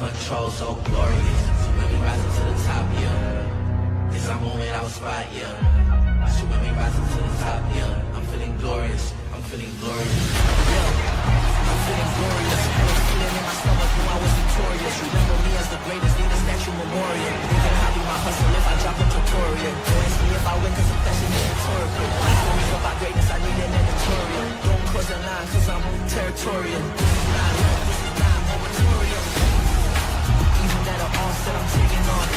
control so glorious. So when we rising to the top, yeah. It's our moment, our spot, yeah. So when we rising to the top, yeah. I'm feeling glorious. I'm feeling glorious. Yeah. I'm feeling glorious. I was feeling in my stomach when I was victorious. Remember me as the greatest, need a statue memorial. They can copy my hustle if I drop a tutorial. Don't ask me if I win, cause I'm flashing in rhetorical. My stories about greatness, I need an editorial. Don't cross the line, cause I'm territorial. This is not love, this is not moratorium. Even at an offset, I'm taking on.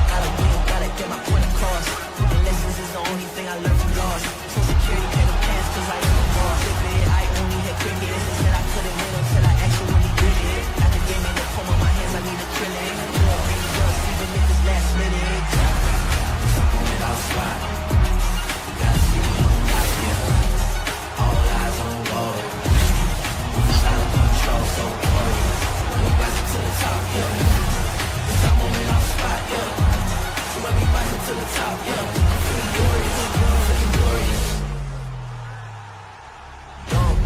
Gotta win, gotta get my point across. And lessons is the only thing I learned from loss. So security pay the pants, cause I am the boss. I only had cricket, and said I couldn't win until I actually did it. Got the game in the palm of my hands, I need acrylic. More really does, even if it's last minute. It's a moment I'll spot. You gotta see me on top, yeah. All eyes on gold. Out of control, so glorious. We rising to the top, yeah. It's a moment I'll spot, yeah. So when we rising to the top, yeah. I'm feeling glorious, I'm feeling glorious. Don't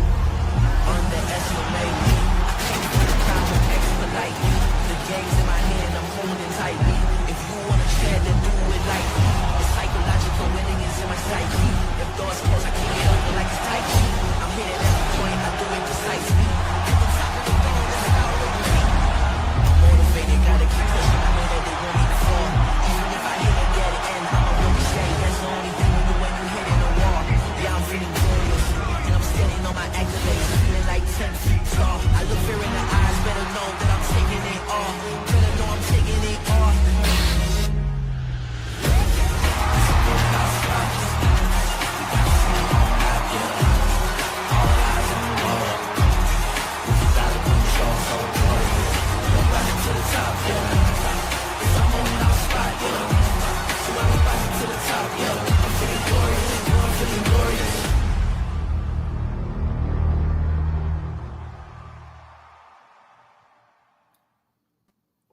underestimate me. I came to the crown with expedite me. The game's in my hand, I'm holding tightly. If you wanna share, then do it like me. The psychological winning is in my psyche. If doors close, I can't get open like it's Tai Chi. I'm hitting every point, I do it precisely. At the top of the game, that's like I already beat. I'm motivated, gotta keep pushing. I know that they want me to fall. Even if I hit a dead end, I'ma really say that's the only thing you do when you hit in a wall. Yeah, I'm feeling glorious, and I'm standing on my activation, feeling like 10 feet tall. I look fear in the eyes, better know that I'm taking it all. Better know I'm taking it all.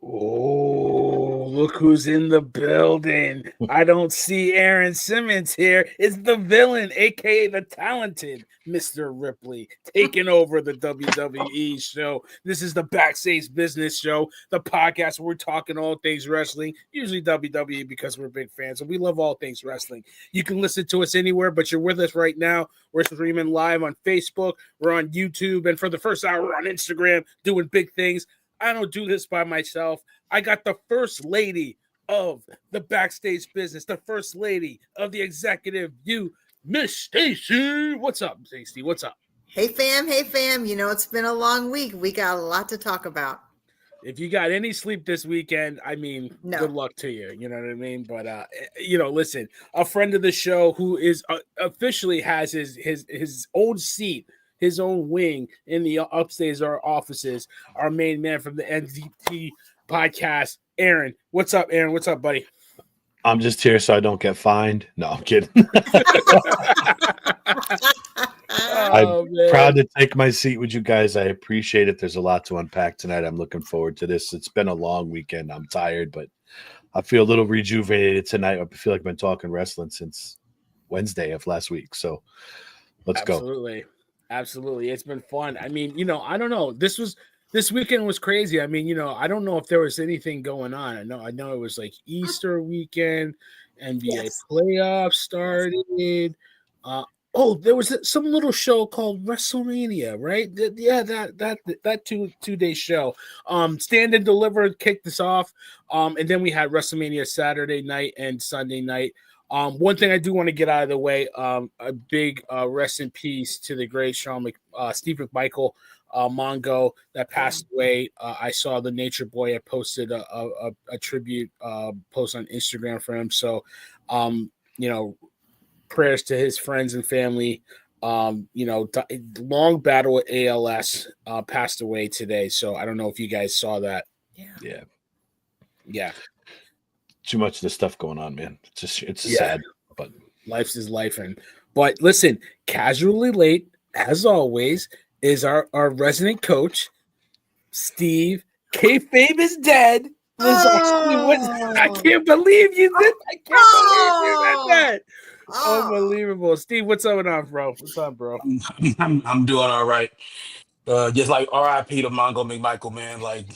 Oh, look who's in the building. I don't see Aaron Simmons here. It's the villain, aka the talented Mr. Ripley, taking over the WWE show. This is the Backstage Business Show, the podcast where we're talking all things wrestling, usually WWE because we're big fans and we love all things wrestling. You can listen to us anywhere, but you're with us right now. We're streaming live on Facebook, we're on YouTube, and for the first hour, we're on Instagram doing big things. I don't do this by myself. I got the first lady of the Backstage Business, the first lady of the executive view, Miss Stacy. What's up, Stacy? What's up? Hey, fam. Hey, fam. You know, it's been a long week. We got a lot to talk about. If you got any sleep this weekend, I mean, good luck to you. You know what I mean? But, listen, a friend of the show who is officially has his own seat, his own wing in the upstairs our offices, our main man from the NZT podcast, Aaron. What's up, Aaron? What's up, buddy? I'm just here so I don't get fined. No, I'm kidding. I'm proud to take my seat with you guys. I appreciate it. There's a lot to unpack tonight. I'm looking forward to this. It's been a long weekend. I'm tired, but I feel a little rejuvenated tonight. I feel like I've been talking wrestling since Wednesday of last week. So let's go. Absolutely. It's been fun. I mean, I don't know. This weekend was crazy. I mean, I don't know if there was anything going on. I know it was like Easter weekend, NBA playoffs started. There was some little show called Wrestlemania, right? That two-day show. Stand and Deliver kicked us off. And then we had Wrestlemania Saturday night and Sunday night. One thing I do want to get out of the way, a big rest in peace to the great Steve McMichael, Mongo, that passed away. I saw the Nature Boy had posted a tribute post on Instagram for him. So, prayers to his friends and family. Long battle with ALS, passed away today. So I don't know if you guys saw that. Yeah. Too much of this stuff going on, man. It's sad, but life's is life. But listen, casually late, as always, is our resident coach, Steve. Kayfabe is dead. I can't believe you did. I can't believe you did that. Unbelievable. Steve, what's going on, bro? What's up, bro? I'm doing all right. Just like R.I.P. to Mongo McMichael, man. Like,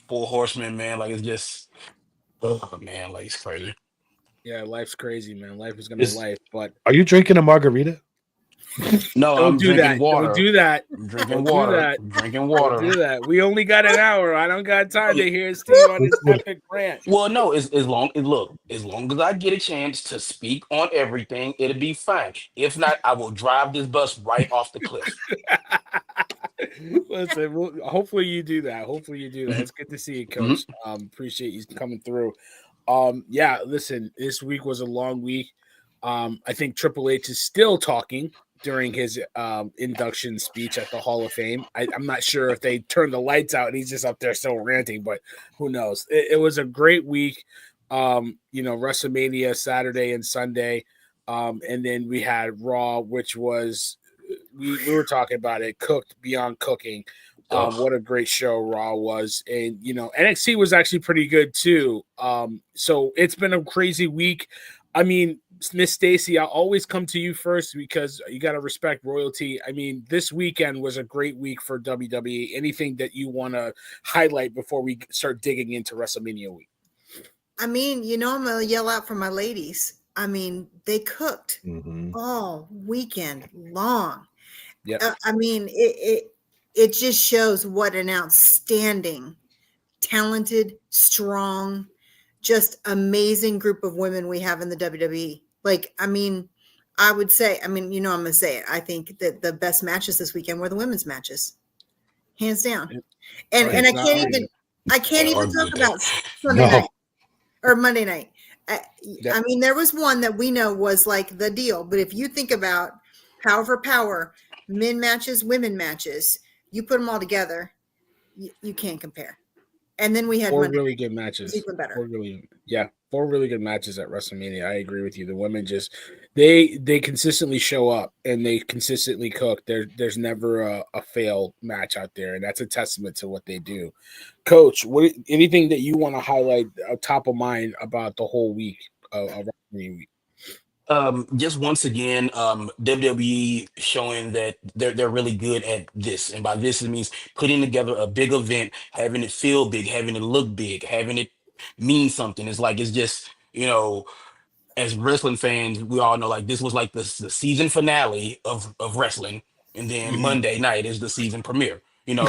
Four Horsemen, man. Like it's just, oh man, like it's crazy. Yeah, life's crazy, man. Life is gonna Is life, but Are you drinking a margarita? No, don't I'm do drinking that. Don't water. do that. I'm drinking Don't do water. that. I'm drinking Don't water. do that. We only got an hour. I don't got time to hear Steve on his epic rant. Well, no, as long as I get a chance to speak on everything, it'll be fine. If not, I will drive this bus right off the cliff. Listen, hopefully you do that. Hopefully you do that. Mhm, It's good to see you, mhm. Coach. Appreciate you coming through. Yeah, listen, this week was a long week. I think Triple H is still talking during his induction speech at the Hall of Fame. I'm not sure if they turned the lights out and he's just up there still ranting, but who knows? It was a great week. WrestleMania Saturday and Sunday. And then we had Raw, which was we were talking about it, cooked beyond cooking. Ugh. What a great show Raw was, and NXT was actually pretty good too. So it's been a crazy week. I mean, Miss Stacy, I'll always come to you first because you got to respect royalty. I mean, this weekend was a great week for WWE. Anything that you want to highlight before we start digging into WrestleMania week? I mean, I'm gonna yell out for my ladies. I mean, they cooked all weekend long. Yeah, I mean, it just shows what an outstanding, talented, strong, just amazing group of women we have in the WWE. Like, I mean, I would say, I'm gonna say it. I think that the best matches this weekend were the women's matches, hands down. And it's I not can't argument. even Argue talk with that. about Sunday No. night or Monday night. Yep. I mean, there was one that we know was like the deal. But if you think about power for power, men matches, women matches, you put them all together, you can't compare. And then we had Four Monday really night. good It was matches. even better. Four really good matches at WrestleMania. I agree with you. The women just they consistently show up and they consistently cook. There's never a fail match out there, and that's a testament to what they do. Coach, anything that you want to highlight top of mind about the whole week of WrestleMania week? Just once again, WWE showing that they're really good at this, and by this it means putting together a big event, having it feel big, having it look big, having it mean something. It's just as wrestling fans, we all know like this was like the season finale of wrestling, and then Mhm. Monday night is the season premiere.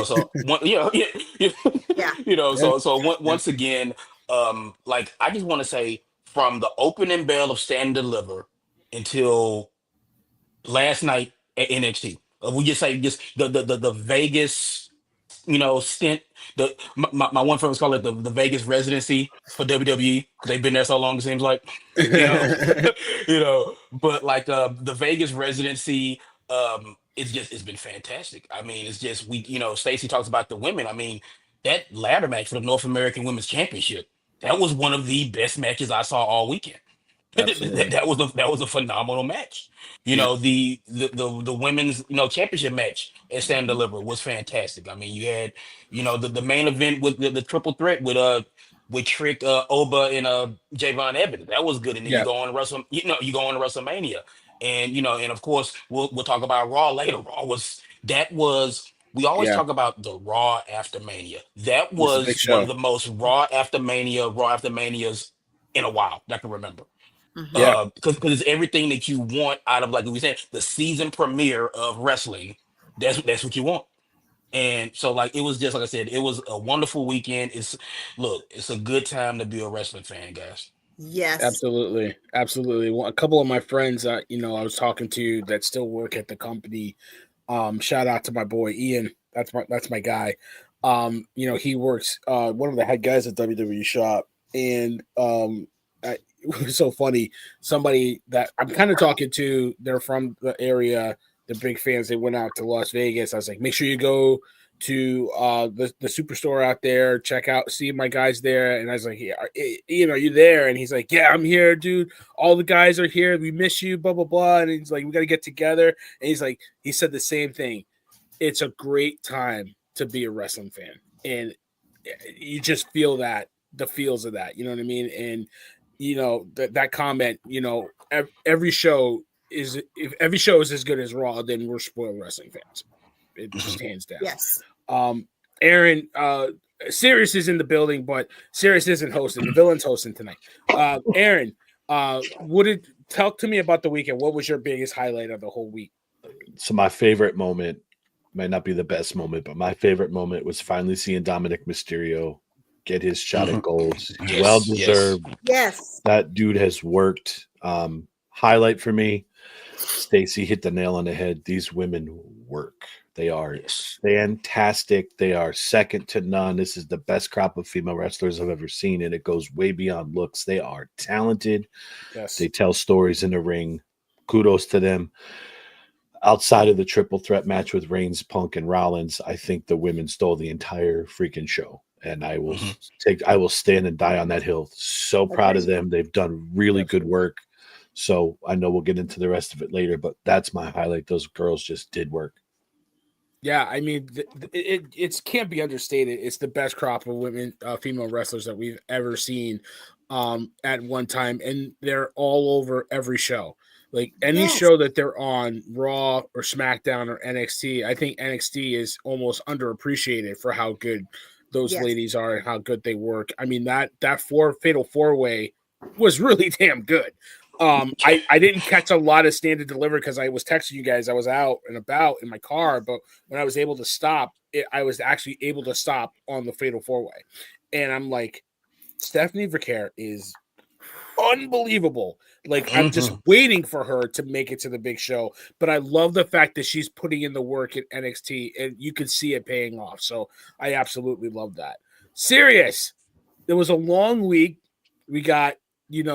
So one, yeah, Yeah. Yeah, once again, like I just want to say from the opening bell of Stand and Deliver until last night at NXT, we just say just the Vegas stint. My one friend was called it the Vegas residency for WWE because they've been there so long. It seems like, you know, But like the Vegas residency, it's been fantastic. I mean, it's just Stacey talks about the women. I mean, that ladder match for the North American Women's Championship, that was one of the best matches I saw all weekend. absolutely. That was a phenomenal match. Yeah, The women's championship match at Stand and Deliver was fantastic. I mean, you had the main event with the triple threat with Trick, Oba, and Javon Evans. That was good. And then yeah, you go on to WrestleMania, and of course we'll talk about Raw later. We always yeah. talk about the Raw after Mania. That It's a big was one of show. the most Raw after Manias in a while that I can remember. Mhm. Yeah, Because it's everything that you want out of, like we said, the season premiere of wrestling. That's what you want. And so like it was just like I said, it was a wonderful weekend. It's a good time to be a wrestling fan, guys. Yes. absolutely, absolutely. Well, a couple of my friends, I was talking to that still work at the company. Shout out to my boy Ian. That's my guy. He works one of the head guys at WWE Shop, and it was so funny. Somebody that I'm kind of talking to, they're from the area. They're big fans. They went out to Las Vegas. I was like, make sure you go to the superstore out there, check out, see my guys there. And I was like, yeah, you there? And he's like, yeah, I'm here, dude. All the guys are here. We miss you, blah blah blah. And he's like, we got to get together. And he's like, he said the same thing. It's a great time to be a wrestling fan, and you just feel the feels of that. You know what I mean? And that comment. Every show is if every show is as good as Raw, then we're spoiled wrestling fans. It just hands down. Yes. Aaron, Sirius is in the building, but Sirius isn't hosting. The villain's hosting tonight. Aaron, talk to me about the weekend. What was your biggest highlight of the whole week? So my favorite moment might not be the best moment, but my favorite moment was finally seeing Dominic Mysterio get his shot at gold. Yes, Well deserved. Yes. That dude has worked. Highlight for me, Stacy hit the nail on the head. These women work. They are fantastic. They are second to none. This is the best crop of female wrestlers I've ever seen, and it goes way beyond looks. They are talented. Yes. They tell stories in the ring. Kudos to them. Outside of the triple threat match with Reigns, Punk, and Rollins, I think the women stole the entire freaking show. And I will stand and die on that hill. So proud of them. They've done really good work. So I know we'll get into the rest of it later, but that's my highlight. Those girls just did work. Yeah, I mean, it can't be understated. It's the best crop of women, female wrestlers that we've ever seen at one time, and they're all over every show. Like any show that they're on, Raw or SmackDown or NXT, I think NXT is almost underappreciated for how good those ladies are and how good they work. I mean, that fatal four-way was really damn good. I didn't catch a lot of Stand and Deliver because I was texting you guys. I was out and about in my car, but when I was able to stop, I was actually able to stop on the fatal four-way. And I'm like, Stephanie Vercare is unbelievable. Like, I'm just waiting for her to make it to the big show. But I love the fact that she's putting in the work at NXT, and you can see it paying off. So I absolutely love that. Serious. There was a long week. We got,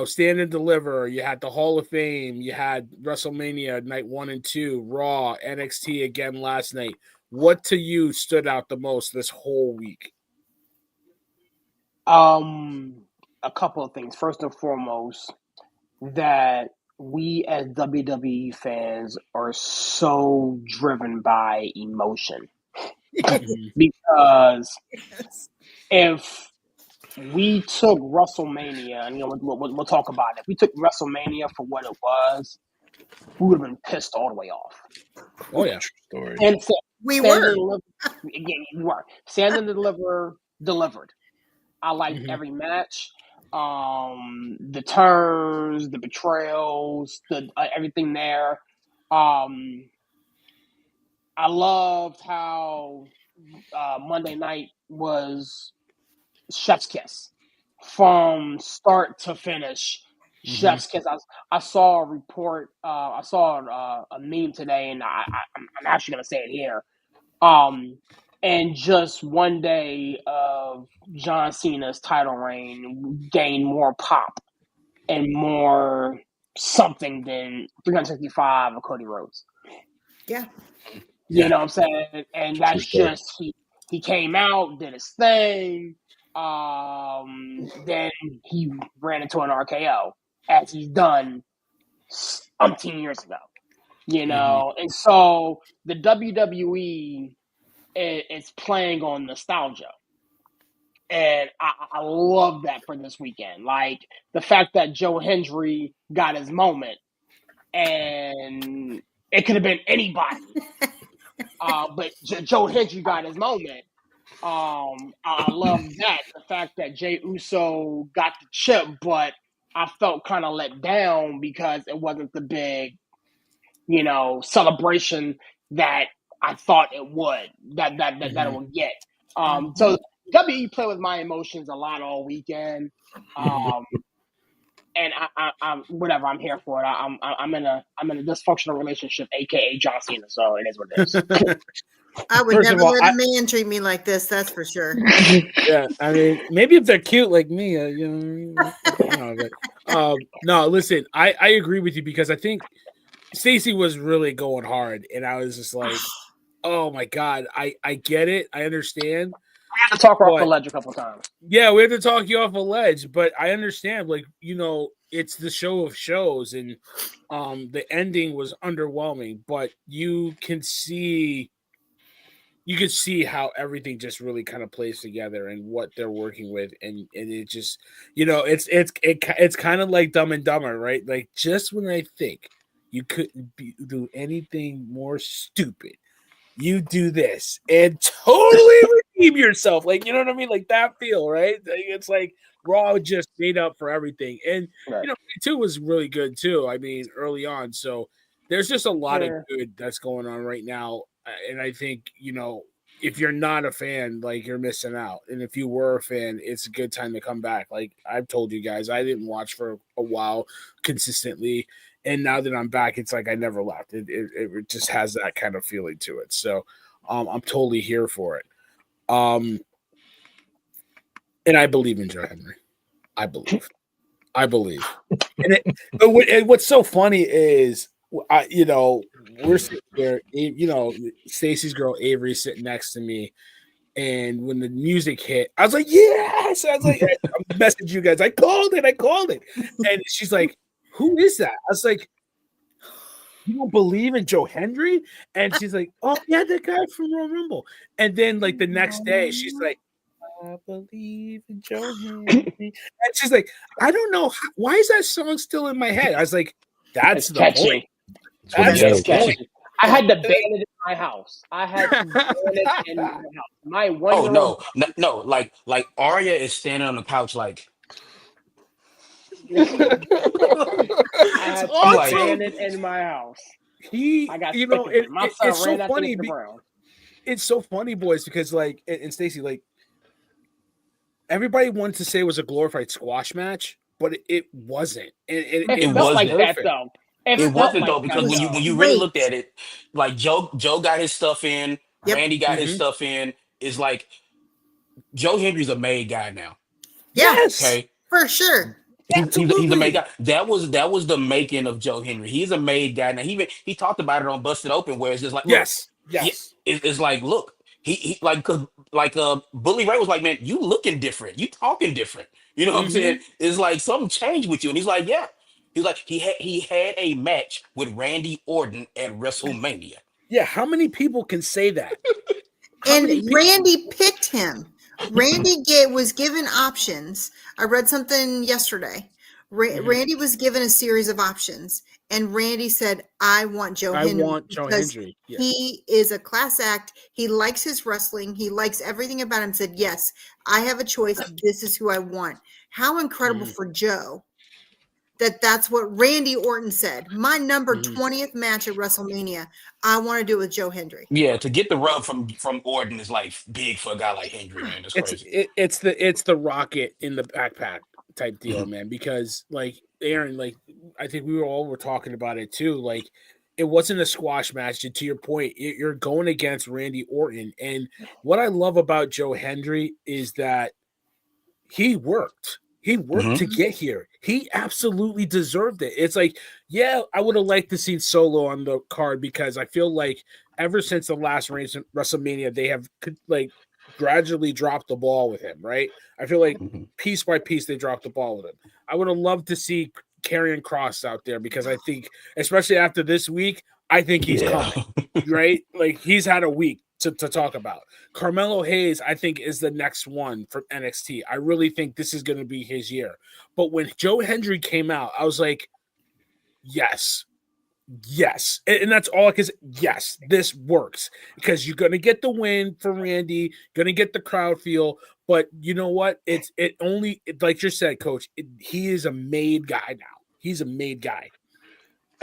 Stand and Deliver. You had the Hall of Fame. You had WrestleMania night 1 and 2, Raw, NXT again last night. What to you stood out the most this whole week? A couple of things. First and foremost, that we as WWE fans are so driven by emotion. Because if we took WrestleMania, and we'll talk about it. If we took WrestleMania for what it was, we would have been pissed all the way off. Oh yeah, story. And so, We were. You were. Stand and Deliver delivered. I liked every match, the turns, the betrayals, everything there. I loved how Monday night was chef's kiss from start to finish. Chef's kiss. I saw a report. I saw a meme today, and I'm actually going to say it here. And just one day of John Cena's title reign gained more pop and more something than 365 of Cody Rhodes. Yeah. You know what I'm saying? And that's just, he came out, did his thing. Then he ran into an RKO, as he's done umpteen years ago. And so the WWE is playing on nostalgia. And I love that for this weekend. Like, the fact that Joe Hendry got his moment, and it could have been anybody. But Joe Hendry got his moment. I love that. The fact that Jey Uso got the chip, but I felt kind of let down because it wasn't the big, celebration that I thought it would, that it would get. So WWE played with my emotions a lot all weekend. And I'm whatever, I'm here for it. I'm in a dysfunctional relationship, aka John Cena. So it is what it is. I would never let a man treat me like this. That's for sure. Yeah, I mean, maybe if they're cute like me, no, listen, I agree with you because I think Stacey was really going hard, and I was just like, oh my god, I get it, I understand. We had to talk her off the ledge a couple times. Yeah, we had to talk you off a ledge, but I understand. Like, it's the show of shows, and the ending was underwhelming. But you can see how everything just really kind of plays together and what they're working with, and it just, it's kind of like Dumb and Dumber, right? Like, just when I think you couldn't do anything more stupid, you do this and totally redeem yourself. Like, you know what I mean? Like that feel, right? It's like Raw just made up for everything. And, Right. you know, two was really good too. I mean, early on. So there's just a lot of good that's going on right now. And I think, you know, if you're not a fan, like you're missing out. And if you were a fan, it's a good time to come back. Like I've told you guys, I didn't watch for a while consistently. And now that I'm back, it's like I never left. It just has that kind of feeling to it. So I'm totally here for it. And I believe in Joe Henry. I believe. And what's so funny is, you know, we're sitting there, you know, Stacy's girl Avery sitting next to me. And when the music hit, I was like, yes. I was like, I messaged you guys. I called it. And she's like, who is that? I was like, you don't believe in Joe Hendry? And she's like, oh, yeah, the guy from Royal Rumble. And then, like, the next day, she's like, I believe in Joe Hendry. And she's like, I don't know. Why is that song still in my head? I was like, that's the catchy. point. That's That's the catchy. point. I had to ban it in my house. I had to ban it in my house. My 1-year-old. No. Like Arya is standing on the couch, like I had to I'm like, ban it in my house. I got You know, my son it's ran so that funny. thing to the ground. It's so funny, boys, because like, and Stacy, like, everybody wanted to say it was a glorified squash match, but it wasn't. It It felt was like that perfect. though. it felt wasn't like though, that, because when though. you really Great. looked at it, like Joe got his stuff in, Yep. Randy got his Mhm. stuff in. It's like Joe Hendry's a made guy now. Yeah, Yes, Okay. for sure. He's a made absolutely. guy. That was the making of Joe Henry. He's a made guy now. He talked about it on Busted Open, where it's just like, look, Yes. it's like, look, he like, cause like Bully Ray was like, man, you looking different, you talking different. You know what I'm saying? It's like something changed with you, and he's like, yeah. He's like, he had a match with Randy Orton at WrestleMania. Yeah. How many people can say that? How And many people? Randy picked him. Randy was given options. I read something yesterday. Randy was given a series of options, and Randy said, "I want Joe I Hendry want Joe because Hendry. Yeah. he is a class act. He likes his wrestling. He likes everything about him." Said, "Yes, I have a choice. This is who I want." How incredible for Joe that's what Randy Orton said. My number 20th match at WrestleMania, I want to do it with Joe Hendry. Yeah, to get the rub from Orton is like big for a guy like Hendry, man. That's crazy. It's the rocket in the backpack type deal, man. Because like Aaron, like I think we were talking about it too. Like it wasn't a squash match. To your point, you're going against Randy Orton, and what I love about Joe Hendry is that he worked. He worked to get here. He absolutely deserved it. It's like, yeah, I would have liked to see Solo on the card because I feel like ever since the last WrestleMania, they have like gradually dropped the ball with him, right? I feel like piece by piece they dropped the ball with him. I would have loved to see Karrion Kross out there because I think, especially after this week, I think he's coming, right? Like he's had a week to talk about. Carmelo Hayes, I think, is the next one from NXT. I really think this is going to be his year. But when Joe Hendry came out, I was like, yes. And that's all I can say. Yes, this works because you're going to get the win for Randy, going to get the crowd feel. But you know what? Like you said, Coach, he is a made guy now. He's a made guy.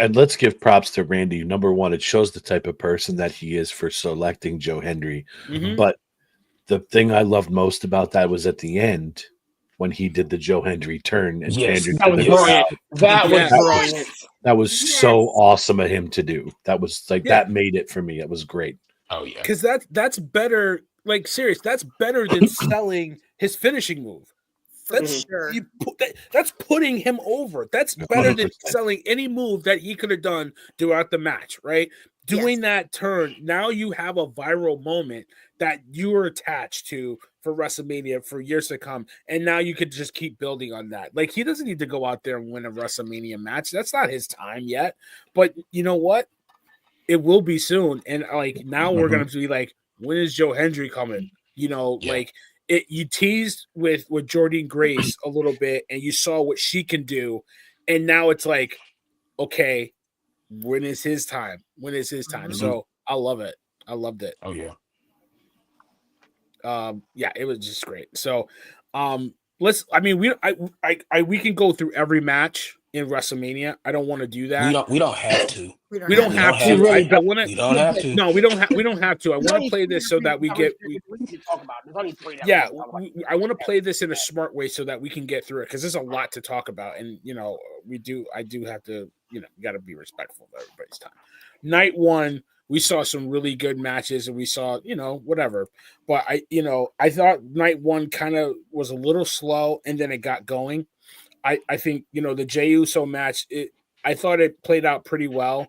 And let's give props to Randy. Number one, it shows the type of person that he is for selecting Joe Hendry. But the thing I loved most about that was at the end when he did the Joe Hendry turn and Yes, That was brilliant. That was brilliant. That was so awesome of him to do. That was like that made it for me. It was great. Oh yeah, because that's better. Like serious, that's better than selling his finishing move. That's sure. That's putting him over. That's better than 100%. selling any move that he could have done throughout the match, right? Doing that turn, now you have a viral moment that you were attached to for WrestleMania for years to come, and now you could just keep building on that. Like he doesn't need to go out there and win a WrestleMania match. That's not his time yet. But you know what? It will be soon. And like now we're gonna be like, when is Joe Hendry coming? You know, like you teased with Jordynne Grace a little bit, and you saw what she can do, and now it's like, okay, when is his time? When is his time? So I love it. I loved it. oh yeah. Yeah, it was just great. So, let's. I mean, we can go through every match in WrestleMania. I don't want to do that. We don't have to. We don't We have don't We to. don't have have to. to. really I don't. want We to. don't have to. No, we don't have. We don't have to. I There's want to only play three this so that we get. we need to talk about. There's only three that Yeah, we need to talk about. I want to play this in a smart way so that we can get through it because there's a lot to talk about, and I do have to, got to be respectful of everybody's time. Night one, we saw some really good matches, and we saw, whatever. But I thought night one kind of was a little slow, and then it got going. I think the Jey Uso match, I thought it played out pretty well.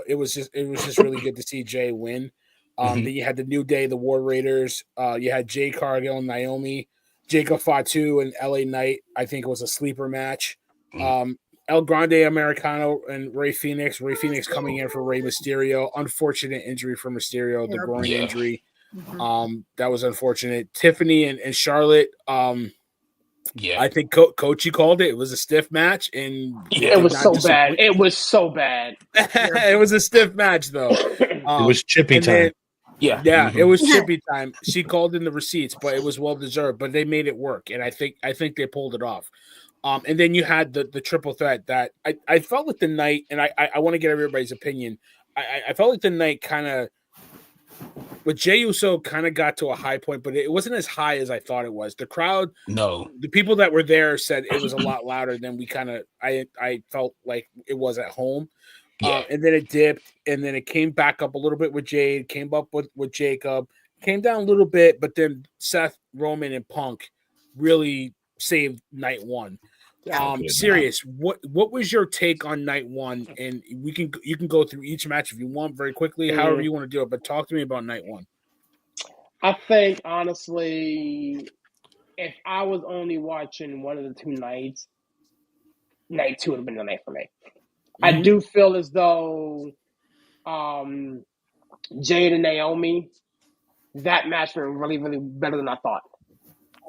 It was just really good to see Jay win. Mhm. Then you had the New Day, the War Raiders. You had Jay Cargill and Naomi. Jacob Fatu and LA Knight, I think it was a sleeper match. El Grande Americano and Rey Fenix. Rey Fenix coming in for Rey Mysterio. Unfortunate injury for Mysterio, the groin Yeah. injury. Mhm. That was unfortunate. Tiffany and Charlotte. Yeah. I think Coachy called it. It was a stiff match, and Yeah. It was not so disappoint. bad. It was so bad. It was a stiff match, though. It was chippy and time. then- Yeah. yeah, Mhm. it was chippy time. She called in the receipts, but it was well deserved. But they made it work, and I think they pulled it off. And then you had the triple threat that I felt like the night, and I want to get everybody's opinion. I felt like the night kind of with Jey Uso kind of got to a high point, but it wasn't as high as I thought it was. The crowd, No. the people that were there said it was a lot louder than we kind of I felt like it was at home. Yeah. And then it dipped, and then it came back up a little bit with Jade, came up with Jacob, came down a little bit, but then Seth, Roman, and Punk really saved night one. Yeah. Serious. What was your take on night one? And you can go through each match if you want very quickly, however you want to do it. But talk to me about night one. I think honestly, if I was only watching one of the two nights, night two would have been the night for me. I do feel as though Jade and Naomi, that match went really, really better than I thought.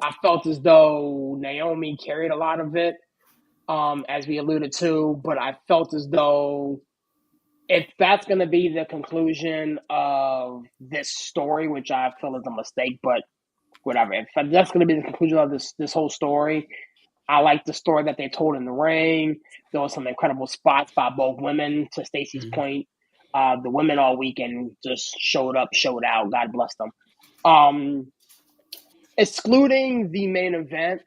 I felt as though Naomi carried a lot of it, as we alluded to, but I felt as though if that's going to be the conclusion of this story, which I feel is a mistake, but whatever. If that's going to be the conclusion of this whole story, I like the story that they told in the ring. There was some incredible spots by both women, to Stacey's point. The women all weekend just showed up, showed out. God bless them. Excluding the main event,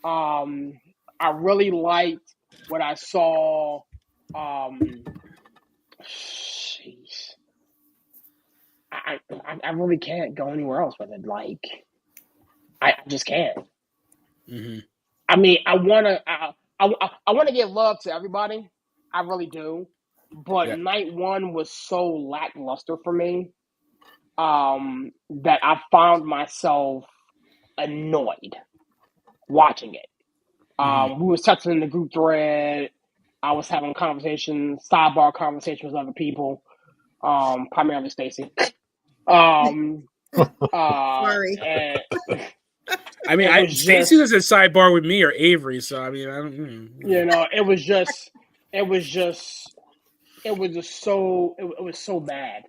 I really liked what I saw. Jeez. I really can't go anywhere else with it. Like, I just can't. Mm-hmm. I mean, I want to give love to everybody. I really do. But night one was so lackluster for me that I found myself annoyed watching it. We was touching in the group thread. I was having sidebar conversations with other people, primarily Stacy. Sorry. And I mean, Stacy was at sidebar with me or Avery, so I mean, I don't. it was so bad.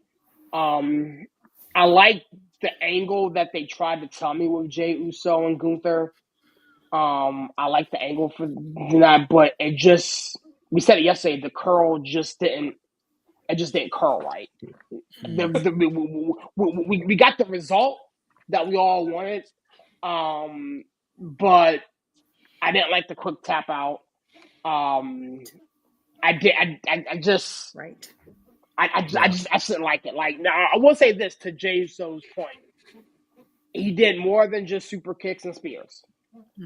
I like the angle that they tried to tell me with Jey Uso and Gunther. I like the angle for that, but it just, we said it yesterday, the curl just didn't curl right. We got the result that we all wanted, but I didn't like the quick tap out. I just didn't like it. Like, now I will say this to Jey Uso's point. He did more than just super kicks and spears.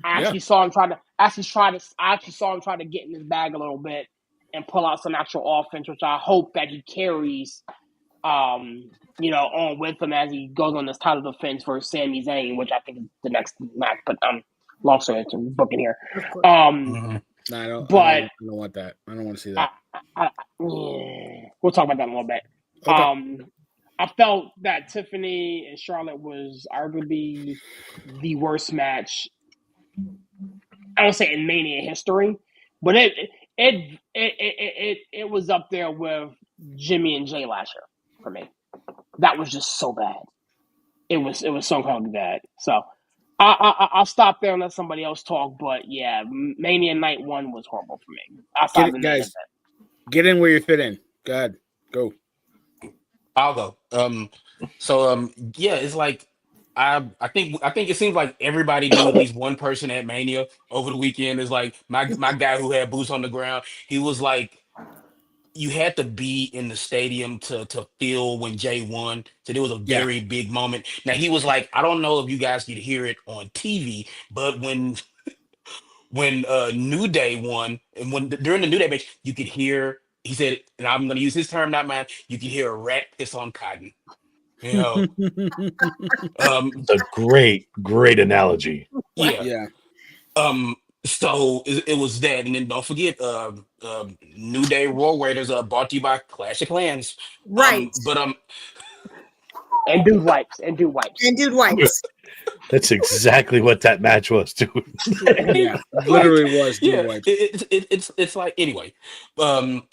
I actually saw him try to get in his bag a little bit and pull out some actual offense, which I hope that he carries, on with him as he goes on this title defense for Sami Zayn, which I think is the next match. But long story, it's booking here. No, I don't want that. I don't want to see that. We'll talk about that in a little bit. Okay. I felt that Tiffany and Charlotte was arguably the worst match, I don't say in Mania history, but it was up there with Jimmy and Jay last year for me. That was just so bad. it was so incredibly bad. So I'll stop there and let somebody else talk. But yeah, Mania Night 1 was horrible for me. Get Outside of the it, main guys. event. Get in where you fit in. Go ahead. Go. I'll go. Yeah, it's like I think it seems like everybody knew at least one person at Mania over the weekend. Is like my guy who had boots on the ground. He was like, you had to be in the stadium to feel when Jay won. So there was a Yeah. very big moment. Now he was like, I don't know if you guys could hear it on TV, but when New Day won, and when during the New Day match, you could hear. He said, and I'm going to use his term, not mine. You could hear a rat piss on cotton. You know, It's a great analogy. yeah. Yeah. So it was that, and then don't forget, New Day Raw Raiders brought to you by Classic Lands. Right. But And dude wipes. And dude wipes. And dude wipes. That's exactly what that match was, too. Yeah. like, Literally was dude yeah, wipes. it's like anyway. Um,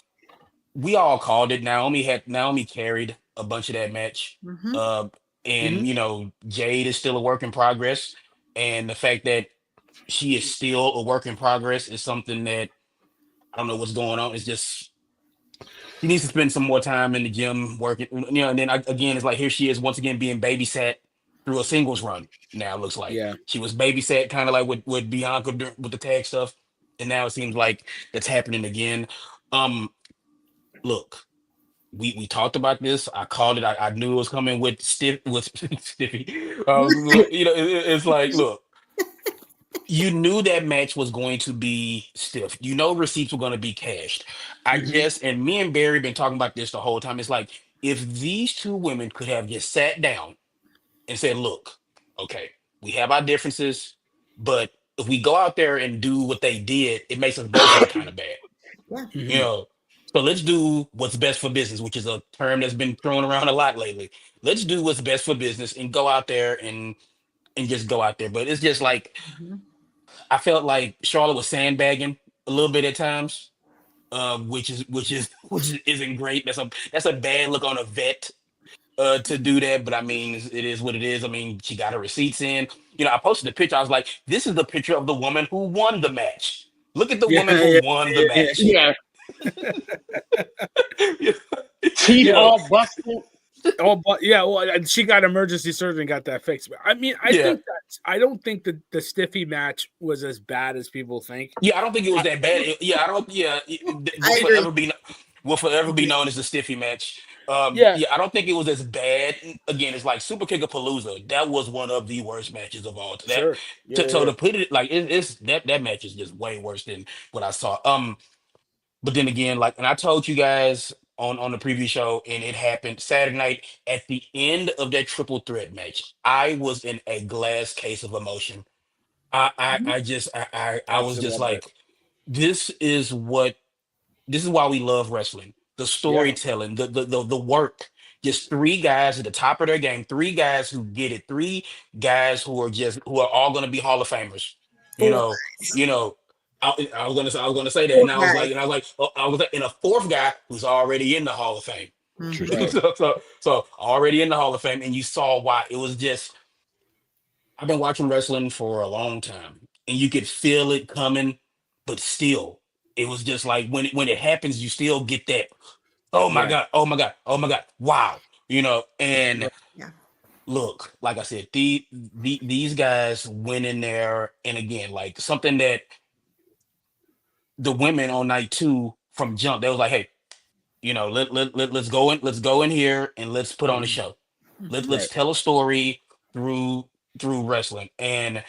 we all called it. Naomi carried a bunch of that match. Hmm. Uh, and Mhm. Jade is still a work in progress, and the fact that she is still a work in progress is something that I don't know what's going on. It's just she needs to spend some more time in the gym working. And then again, it's like here she is once again being babysat through a singles run. Now it looks like Yeah. she was babysat kind of like with Bianca with the tag stuff, and now it seems like that's happening again. Um, look, we talked about this. I called it. I knew it was coming with Stiffy. It's like, look, you knew that match was going to be stiff. You know receipts were going to be cashed. Mhm. And me and Barry been talking about this the whole time. It's like if these two women could have just sat down and said, "Look, okay, we have our differences, but if we go out there and do what they did, it makes us both look kind of bad." Yeah. You Mhm. know, so let's do what's best for business, which is a term that's been thrown around a lot lately. Let's do what's best for business and go out there and just go out there. But it's just like Mhm. I felt like Charlotte was sandbagging a little bit at times, which isn't great. That's a bad look on a vet to do that. But I mean, it is what it is. I mean, she got her receipts in. I posted the picture. I was like, this is the picture of the woman who won the match. Look at the Yeah. woman who Yeah. won the Yeah. match. Yeah. you Teeth Yeah. know, all busted. Oh, but yeah, well, and she got emergency surgery and got that fixed. But I mean, yeah. I don't think that the Stiffy match was as bad as people think. Yeah, I don't think it was I, that bad. Yeah, I don't. Yeah, I agree. will I forever be agree. known as the Stiffy match. yeah, Yeah, I don't think it was as bad. Again, it's like Super Kickapalooza. That was one of the worst matches of all. That sure. Yeah, so yeah, to put it like it's that match is just way worse than what I saw. But then again, like, and I told you guys on the preview show, and it happened Saturday night at the end of that triple threat match. I was in a glass case of emotion. Mhm. I was just absolutely. like, this is what this is why we love wrestling. The Yeah, storytelling, the work. Just three guys at the top of their game, three guys who get it, three guys who are all gonna be Hall of Famers. You Four. know, you know. I was gonna say that, Four and guys. I was like, and a fourth guy who's already in the Hall of Fame. True Hmm. right. story. So already in the Hall of Fame, and you saw why it was just I've been watching wrestling for a long time, and you could feel it coming, but still, it was just like when it happens, you still get that. Oh my Yeah, god! Oh my god! Oh my god! Wow! And right. Yeah. look, like I said, these guys went in there, and again, like something that the women on night two from jump, they was like, hey, let's go in here and let's put on a Mhm. show. Hmm. Let's Right. tell a story through wrestling. And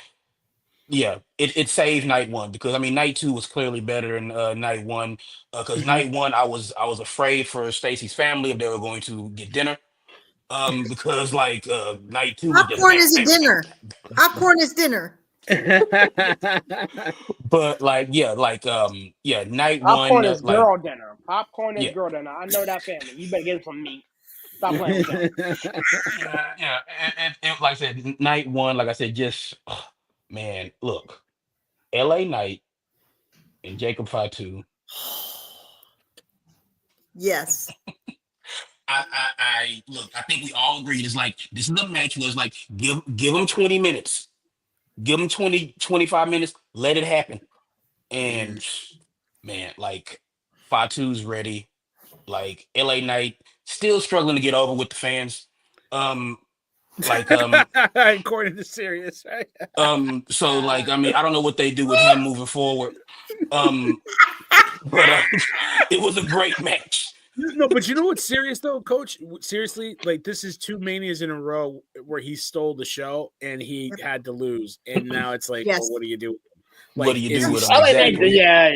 yeah, it saved night one because I mean night two was clearly better than night one. Because Mhm. night one I was afraid for Stacy's family if they were going to get dinner. Because like night two was just Popcorn bam is a bam bam dinner. bam bam. Popcorn is dinner. But like yeah, night one Popcorn is like girl dinner. Popcorn is yeah. girl dinner. I know that family. You better get some meat. Stop playing with them. Yeah. Like I said, night one, like I said, just man, look, L.A. Knight and Jacob Fatu. Yes. I look. I think we all agreed. It's like this is a match where it's like give them 20 minutes, give them 25 minutes, let it happen. And man, like Fatu's ready. Like LA Knight still struggling to get over with the fans. Like according to Sirius, right? so like I mean I don't know what they do with him moving forward. But it was a great match. No, but you know what's serious though, Coach? Seriously, like this is 2 manias in a row where he stole the show and he had to lose, and now it's like, Yes. well, what do you do? Like, what do you do with him? Exactly. Yeah.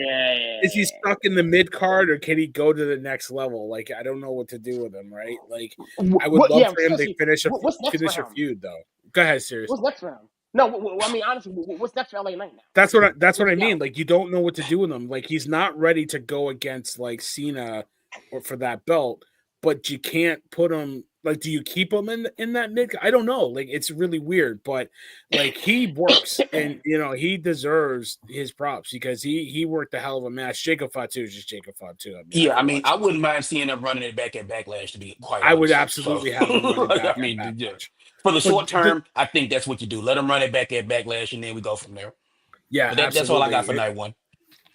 Is he stuck in the mid card, or can he go to the next level? Like, I don't know what to do with him, right? Like, I would love for him to finish a feud, though. Go ahead, seriously. What's next for him? No, I mean honestly, what's next for LA Knight now? That's what I mean. Like, you don't know what to do with him. Like, he's not ready to go against like Cena or for that belt, but you can't put him. Like, do you keep him in that mid? I don't know. Like, it's really weird, but like he works, and he deserves his props because he worked a hell of a match. Jacob Fatu is just Jacob Fatu. I mean, I wouldn't mind seeing them running it back at Backlash. To be quite honest, I would absolutely have him running back. I mean, for the short term, I think that's what you do. Let them run it back at Backlash, and then we go from there. Yeah, but that's all I got for night one.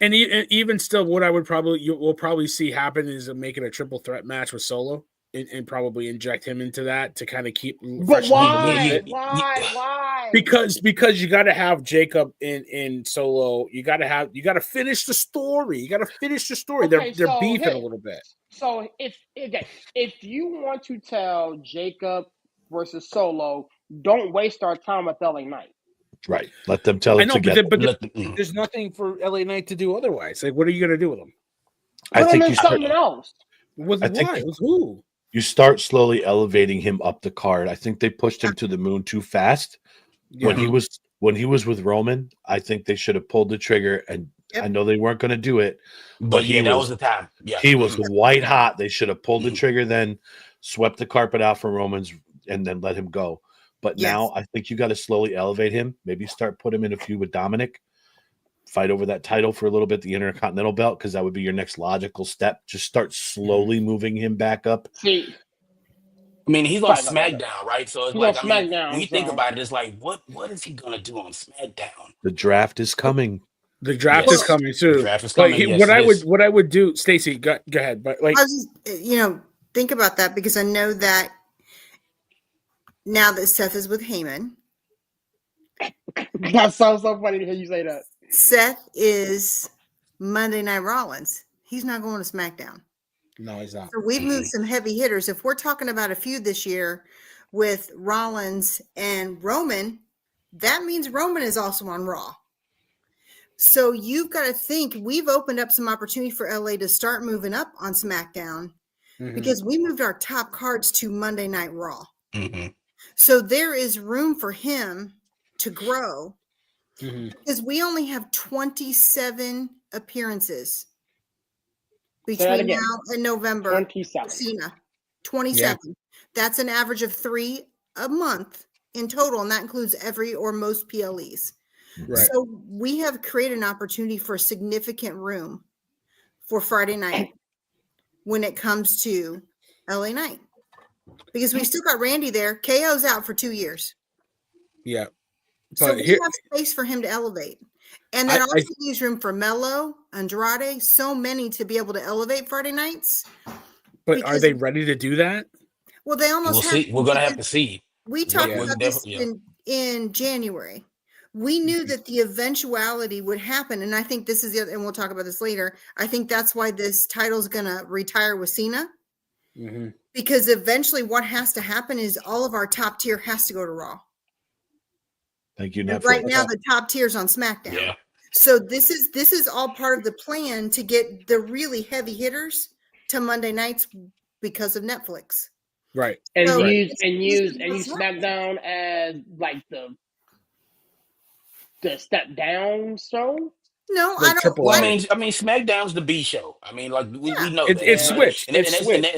And even still, what we'll probably see happen is making a triple threat match with Solo. And probably inject him into that to kind of keep. But why? Why? Because you got to have Jacob in Solo. You got to finish the story. You got to finish the story. Okay, they're beefing a little bit. So if you want to tell Jacob versus Solo, don't waste our time with LA Knight. Right. Let them tell it together. But there's nothing for LA Knight to do otherwise. Like, what are you going to do with them? I think you something else. With who? You start slowly elevating him up the card. I think they pushed him to the moon too fast. Yeah. When he was with Roman, I think they should have pulled the trigger. And I know they weren't going to do it, but that was the time. Yeah, he was white hot. They should have pulled the trigger, then swept the carpet out from Roman's, and then let him go. But now I think you got to slowly elevate him. Maybe start put him in a feud with Dominic. Fight over that title for a little bit, the Intercontinental belt, because that would be your next logical step. Just start slowly moving him back up. See, I mean, he's on SmackDown, right? So it's like, when you think about it, it's like, what is he gonna do on SmackDown? The draft is coming. The draft is coming too. The draft is coming. What I would do, Stacey, go ahead. But like, I was just, think about that because I know that now that Seth is with Heyman. That sounds so funny to hear you say that. Seth is Monday Night Rollins. He's not going to SmackDown. No, he's not. So we've moved some heavy hitters. If we're talking about a feud this year with Rollins and Roman, that means Roman is also on Raw. So you've got to think we've opened up some opportunity for LA to start moving up on SmackDown because we moved our top cards to Monday Night Raw. So there is room for him to grow. Because we only have 27 appearances between now and November. 27. Cena. 27. Yeah. That's an average of 3 a month in total, and that includes every or most PLEs. Right. So we have created an opportunity for significant room for Friday night when it comes to LA Knight. Because we still got Randy there. KO's out for 2 years. Yeah. So we have space for him to elevate. And that also leaves room for Melo, Andrade, so many to be able to elevate Friday nights. But are they ready to do that? Well, they almost have. We're going to have to see. We talked about this in January. We knew that the eventuality would happen. And I think this is the other, and we'll talk about this later. I think that's why this title is going to retire with Cena. Because eventually what has to happen is all of our top tier has to go to Raw. Thank you, Netflix. Right now, the top tier's on SmackDown. Yeah. So this is all part of the plan to get the really heavy hitters to Monday nights because of Netflix. Right. And so use SmackDown as like the step down show. No, I don't. Well, I mean, SmackDown's the B show. I mean, like we know it's switched. And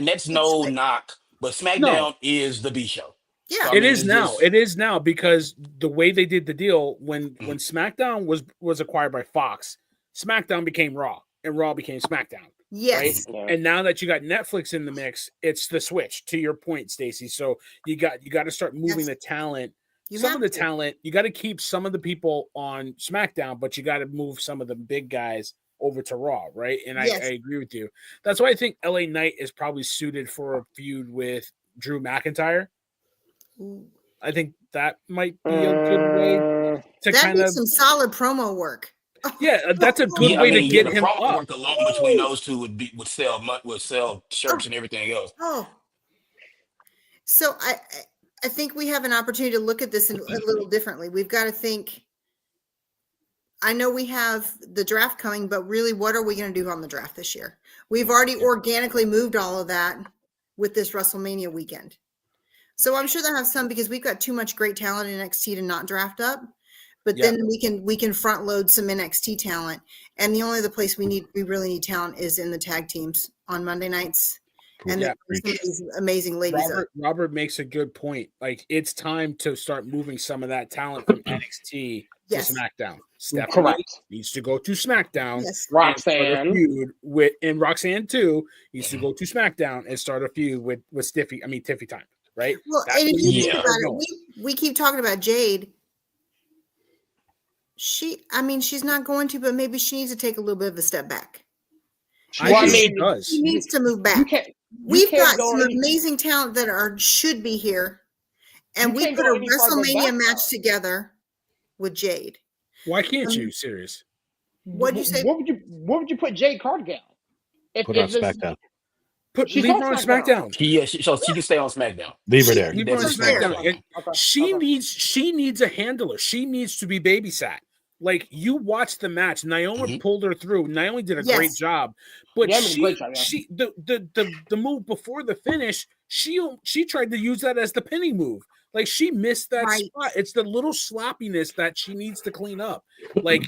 that's no knock, but SmackDown is the B show. Yeah, so, it is now. It is now because the way they did the deal when SmackDown was acquired by Fox, SmackDown became Raw and Raw became SmackDown. Yes. Yeah. And now that you got Netflix in the mix, it's the switch. To your point, Stacey. So you got to start moving the talent. You Some have of the to. talent, you got to keep some of the people on SmackDown, but you got to move some of the big guys over to Raw, right? And I Yes. agree with you. That's why I think LA Knight is probably suited for a feud with Drew McIntyre. Ooh. I think that might be a good way to That kind makes of some solid promo work. yeah, that's a good Yeah, I way to mean, yeah, get the him promo up. work alone between those two would sell shirts and everything else. Oh. So I think we have an opportunity to look at this a little differently. We've got to think. I know we have the draft coming, but really, what are we going to do on the draft this year? We've already organically moved all of that with this WrestleMania weekend. So I'm sure they'll have some because we've got too much great talent in NXT to not draft up. But then we can front load some NXT talent. And the only other place we really need talent is in the tag teams on Monday nights. And Yeah. some of these amazing ladies. Robert makes a good point. Like it's time to start moving some of that talent from NXT to SmackDown. Stephanie Correct. needs to go to SmackDown Yes. and start a Roxanne. feud with, and Roxanne too needs to go to SmackDown and start a feud with Tiffy Time, right? Well, That's and if what you we think need to about get it, going. we keep talking about Jade. She's not going to, but maybe she needs to take a little bit of a step back. I think she does. She needs to move back. We've got some amazing talent that should be here, and we put a WrestleMania match together with Jade. Why can't you? Serious? What'd you say? What would you put Jade Cargill? Put her on SmackDown. Leave her on SmackDown. So she can stay on SmackDown. Leave her there. Leave her on SmackDown. She needs a handler. She needs to be babysat. Like you watched the match, Naomi pulled her through. Naomi did a great job, but the move before the finish, she tried to use that as the pinning move. Like she missed that spot. It's the little sloppiness that she needs to clean up. Like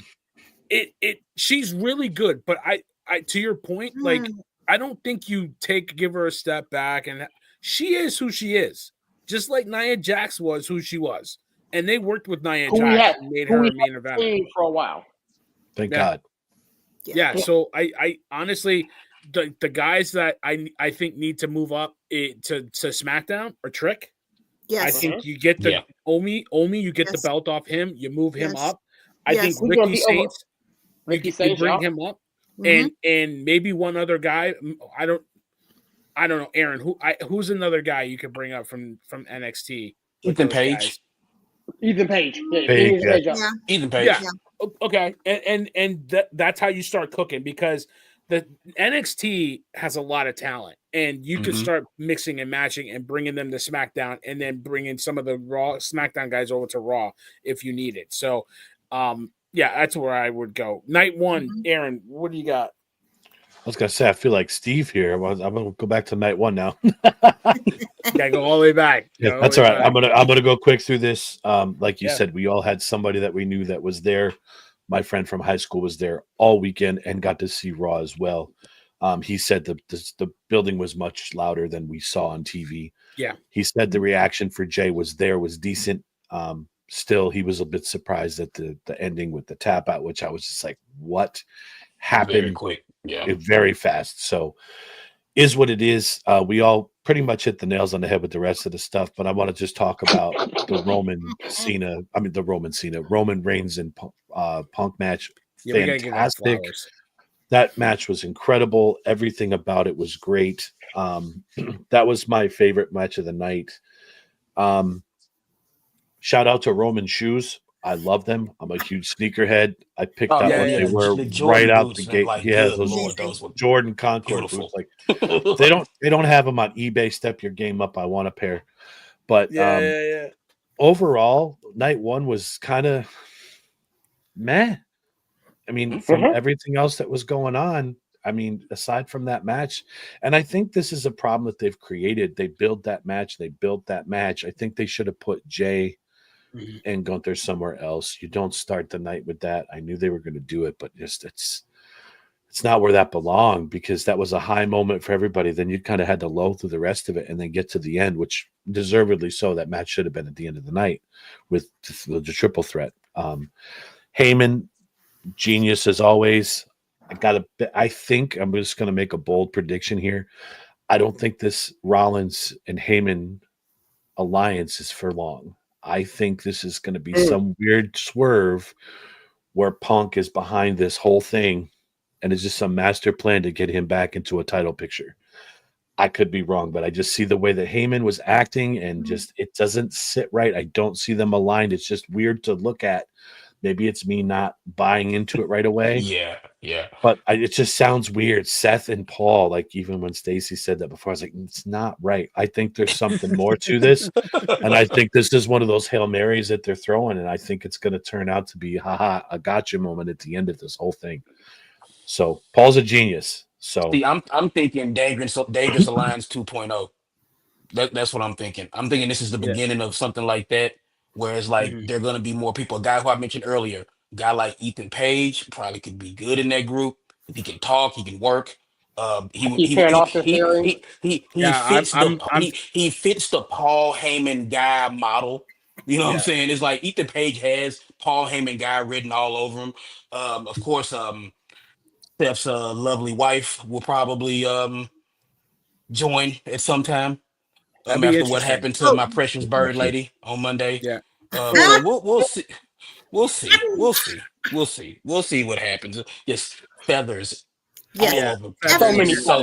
she's really good, but I to your point, like I don't think you give her a step back, and she is who she is, just like Nia Jax was who she was. And they worked with Nia Jax and made her a main eventer for a while. Thank God. Yeah. So I honestly, the guys that I think need to move up to SmackDown are Trick. Yes. I think you get the Omi, you get the belt off him, you move him up. I think Ricky Saints, you bring him up, and maybe one other guy. I don't know, Aaron. Who's another guy you could bring up from NXT? Ethan Page. Ethan Page. Ethan Page. Yeah. Okay. And that's how you start cooking, because the NXT has a lot of talent, and you could start mixing and matching and bringing them to SmackDown, and then bringing some of the Raw SmackDown guys over to Raw if you need it. So, that's where I would go. Night one, Aaron, what do you got? I was gonna say, I feel like Steve here. I'm gonna go back to night one now. Gotta go all the way back. Yeah, that's all right. I'm gonna go quick through this. Like you said, we all had somebody that we knew that was there. My friend from high school was there all weekend and got to see Raw as well. He said the building was much louder than we saw on TV. Yeah. He said the reaction for Jay was decent. Still, he was a bit surprised at the ending with the tap out, which I was just like, what happened? Very quick. Yeah. Very fast. So is what it is. We all pretty much hit the nails on the head with the rest of the stuff, but I want to just talk about the Roman Reigns and Punk match. Fantastic. That match was incredible. Everything about it was great. That was my favorite match of the night. Shout out to Roman shoes. I love them. I'm a huge sneakerhead. I picked up what they were right out the gate. Those Jordan Concord boots. Like they don't have them on eBay. Step your game up. I want a pair. But overall, night one was kind of meh. I mean, from everything else that was going on, I mean, aside from that match, and I think this is a problem that they've created. They built that match. I think they should have put Jay and Gunther somewhere else. You don't start the night with that. I knew they were going to do it, but just it's not where that belonged, because that was a high moment for everybody. Then you kind of had to low through the rest of it and then get to the end, which deservedly so. That match should have been at the end of the night with the triple threat. Heyman, genius as always. I think I'm just going to make a bold prediction here. I don't think this Rollins and Heyman alliance is for long. I think this is going to be some weird swerve where Punk is behind this whole thing and it's just some master plan to get him back into a title picture. I could be wrong, but I just see the way that Heyman was acting and just it doesn't sit right. I don't see them aligned. It's just weird to look at. Maybe it's me not buying into it right away. Yeah. But it just sounds weird. Seth and Paul, like even when Stacy said that before, I was like, it's not right. I think there's something more to this. And I think this is one of those Hail Marys that they're throwing. And I think it's going to turn out to be, a gotcha moment at the end of this whole thing. So Paul's a genius. So See, I'm thinking Dangerous Alliance 2.0. That's what I'm thinking. I'm thinking this is the beginning of something like that, where it's like there are going to be more people. A guy who I mentioned earlier, a guy like Ethan Page, probably could be good in that group. If he can talk, he can work. Keep hearing Austin Theory. He fits he fits the Paul Heyman guy model. You know what I'm saying? It's like Ethan Page has Paul Heyman guy written all over him. Of course, Steph's lovely wife will probably join at some time. That'd be After what interesting. happened to my precious bird lady on Monday. Yeah. So we'll see. We'll see what happens. Just feathers all over. So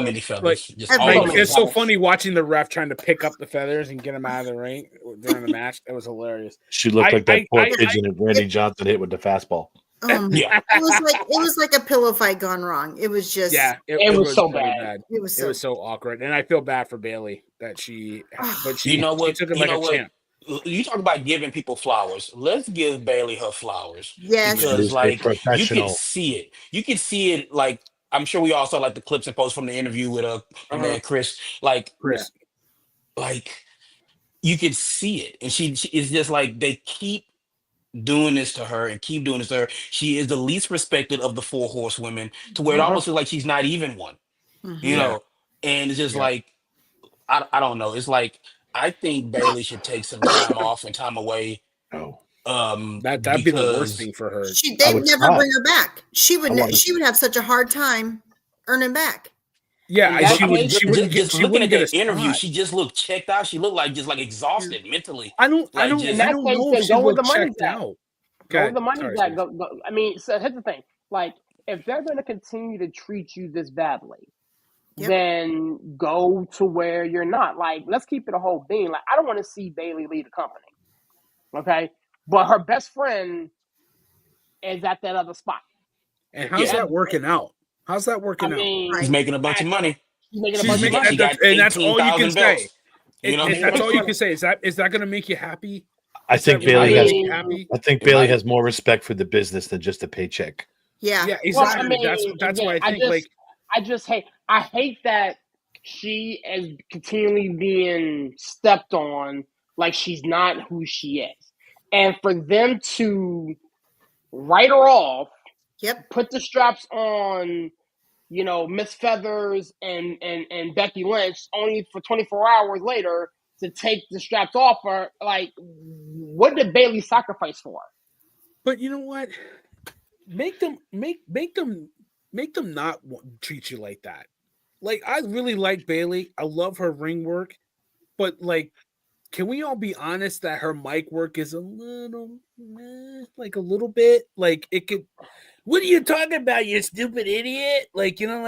many feathers. Just all over. It's so funny watching the ref trying to pick up the feathers and get them out of the ring during the match. It was hilarious. She looked like that poor pigeon that Randy Johnson hit with the fastball. It was like a pillow fight gone wrong. It was just it was so bad. It was so awkward, and I feel bad for Bailey that she you know what? She took it like a champ. You talk about giving people flowers. Let's give Bailey her flowers. Yes, because like you can see it. You can see it. Like I'm sure we all saw like the clips and posts from the interview with my man Chris. Like you can see it, and she is just like they keep doing this to her and keep doing this to her. She is the least respected of the 4 horsewomen to where it almost looks like she's not even one, you know? And it's just like, I don't know. It's like, I think Bailey should take some time off and time away. That'd be the worst thing for her. They'd never bring her back. She would have such a hard time earning back. Yeah, she wouldn't get that interview. She just looked checked out. She looked like exhausted mentally. I don't know if she looked checked out. Go where the money's at. Go. I mean, so here's the thing: like, if they're going to continue to treat you this badly, then go to where you're not. Like, let's keep it a whole being. Like, I don't want to see Bailey leave the company. Okay, but her best friend is at that other spot. And how's that working out? How's that working out? She's making a bunch of money. She's making a bunch of money. And that's all you can say. You know, that's all you can say. Is that going to make you happy? I think Bailey has more respect for the business than just a paycheck. Yeah, exactly. Well, that's why I think I hate that she is continually being stepped on like she's not who she is, and for them to write her off. Put the straps on, Miss Feathers and Becky Lynch only for 24 hours later to take the straps off her. Like, what did Bailey sacrifice for? But you know what? Make them not treat you like that. Like, I really like Bailey. I love her ring work, but like, can we all be honest that her mic work is a little bit like it could. What are you talking about, you stupid idiot? Like, come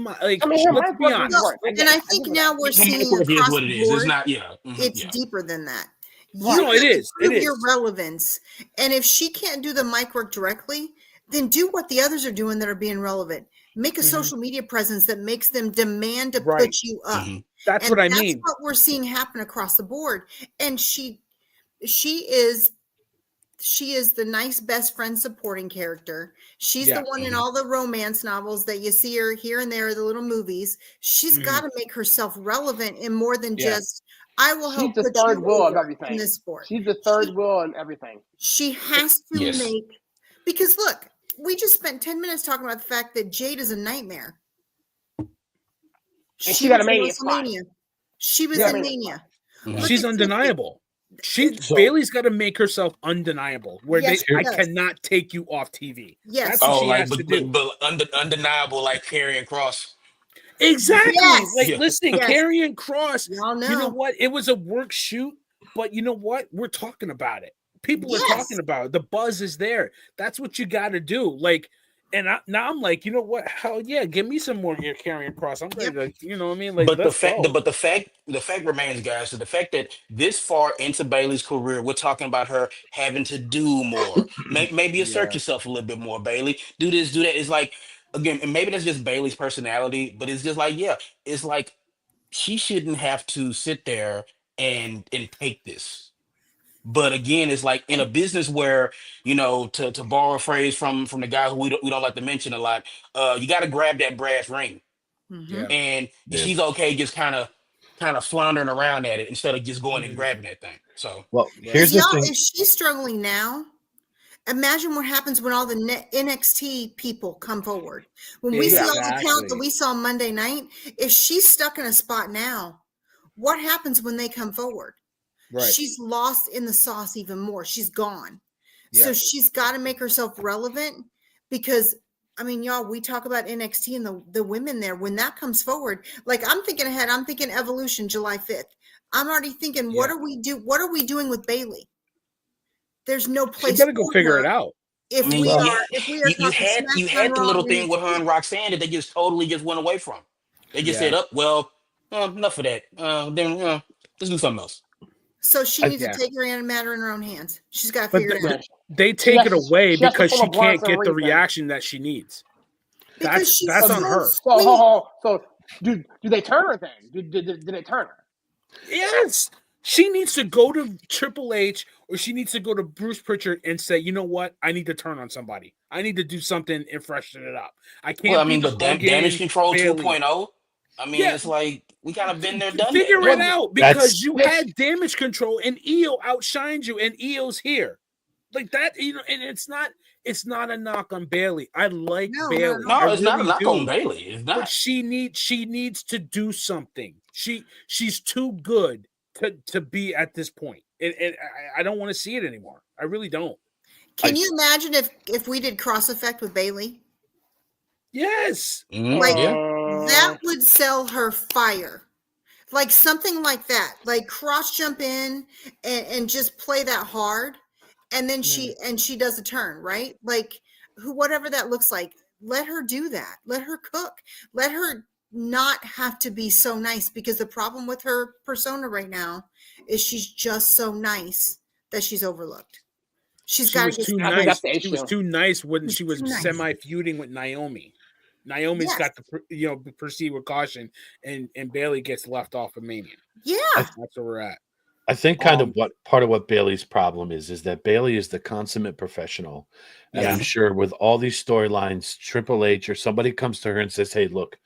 on. Like, let's be honest. And I think now we're seeing across the board, it's not, it's deeper than that. It is. Your relevance. And if she can't do the mic work directly, then do what the others are doing that are being relevant. Make a social media presence that makes them demand to put you up. That's what I mean. That's what we're seeing happen across the board. And she is the nice best friend supporting character. She's the one in all the romance novels that you see her here and there, the little movies. She's got to make herself relevant in more than just, I will help put you over in this sport. She's the third wheel in everything. She has to make, because look, we just spent 10 minutes talking about the fact that Jade is a nightmare. And she got a Mania spot. She was in Mania. She's undeniable. Bailey's got to make herself undeniable. Where Yes, I she does. cannot take you off TV. Yes. That's what Oh, she like has to do. but undeniable, like Karrion Cross. Exactly. Yes. Like, Yeah. listen, Yes. Karrion Cross. Y'all You know know. what? It was a work shoot, but you know what? We're talking about it. People are Yes. talking about it. The buzz is there. That's what you got to do. Like, and now I'm like, you know what? Hell yeah, give me some more your Karrion Cross. I'm ready to, you know what I mean? Like, But let's go. the fact remains, guys. So the fact that this far into Bailey's career, we're talking about her having to do more. Maybe assert Yeah. yourself a little bit more, Bailey. Do this, do that. It's like, again, and maybe that's just Bailey's personality, but it's just like, yeah, it's like she shouldn't have to sit there and take this. But again, it's like in a business where, to borrow a phrase from the guy who we don't like to mention a lot, you got to grab that brass ring, Mm-hmm. Yeah. and Yeah. she's okay just kind of floundering around at it instead of just going and Mhm. grabbing that thing. So Well, Right. here's the Y'all, thing. if she's struggling now, imagine what happens when all the NXT people come forward. When we see all the talent that Exactly. we saw Monday night, if she's stuck in a spot now, what happens when they come forward? Right. She's lost in the sauce even more. She's gone. So Yeah. she's got to make herself relevant because, I mean, y'all, we talk about NXT and the women there. When that comes forward, like I'm thinking ahead, I'm thinking Evolution July 5th. I'm already thinking, what Yeah. are we doing with Bailey? There's no She place better go for figure her it out. if I mean, we Well, are you talking had SmackDown, the Raw, little and thing with her and NXT. Roxanne that they just totally just went away from. They just Yeah. said, "Up, well, enough of that. Then let's do something else." So she needs Yeah. to take her matter in her own hands. She's got to But figure it out they She take has it to- away she has to because pull she a can't Bronson get the Reed thing. reaction that she needs. because she's that's so on her. So do they turn her then? Did they turn her? Yes. She needs to go to Triple H or she needs to go to Bruce Pritchard and say, you know what? I need to turn on somebody. I need to do something and freshen it up. I can't Well, I be mean, the but damage Hogan control Bailey. 2.0. I mean, Yeah. it's like we kind of been there, done that. Figure Like, it out because That's- you had damage control and EO outshined you and EO's here. Like that, and it's not a knock on Bailey. I like No, Bailey. no, I it's not a really knock do. on Bailey. It's But not. she needs to do something. She's too good to be at this point. And I don't want to see it anymore. I really don't. Can you imagine if we did cross effect with Bailey? Yes. Like Yeah. that would sell her fire. Like something like that. Like cross jump in and just play that hard. And then she does a turn, right? Like whatever that looks like, let her do that. Let her cook. Let her not have to be so nice because the problem with her persona right now is she's just so nice that she's overlooked. She was too I think nice. that's the She was issue. too nice when She's she was too nice. semi-feuding with Naomi. Naomi's Yes. got to proceed with caution, and Bailey gets left off of Mania. Yeah. That's where we're at. I think kind of what part of what Bailey's problem is that Bailey is the consummate professional. And Yeah. I'm sure with all these storylines, Triple H or somebody comes to her and says, hey, look,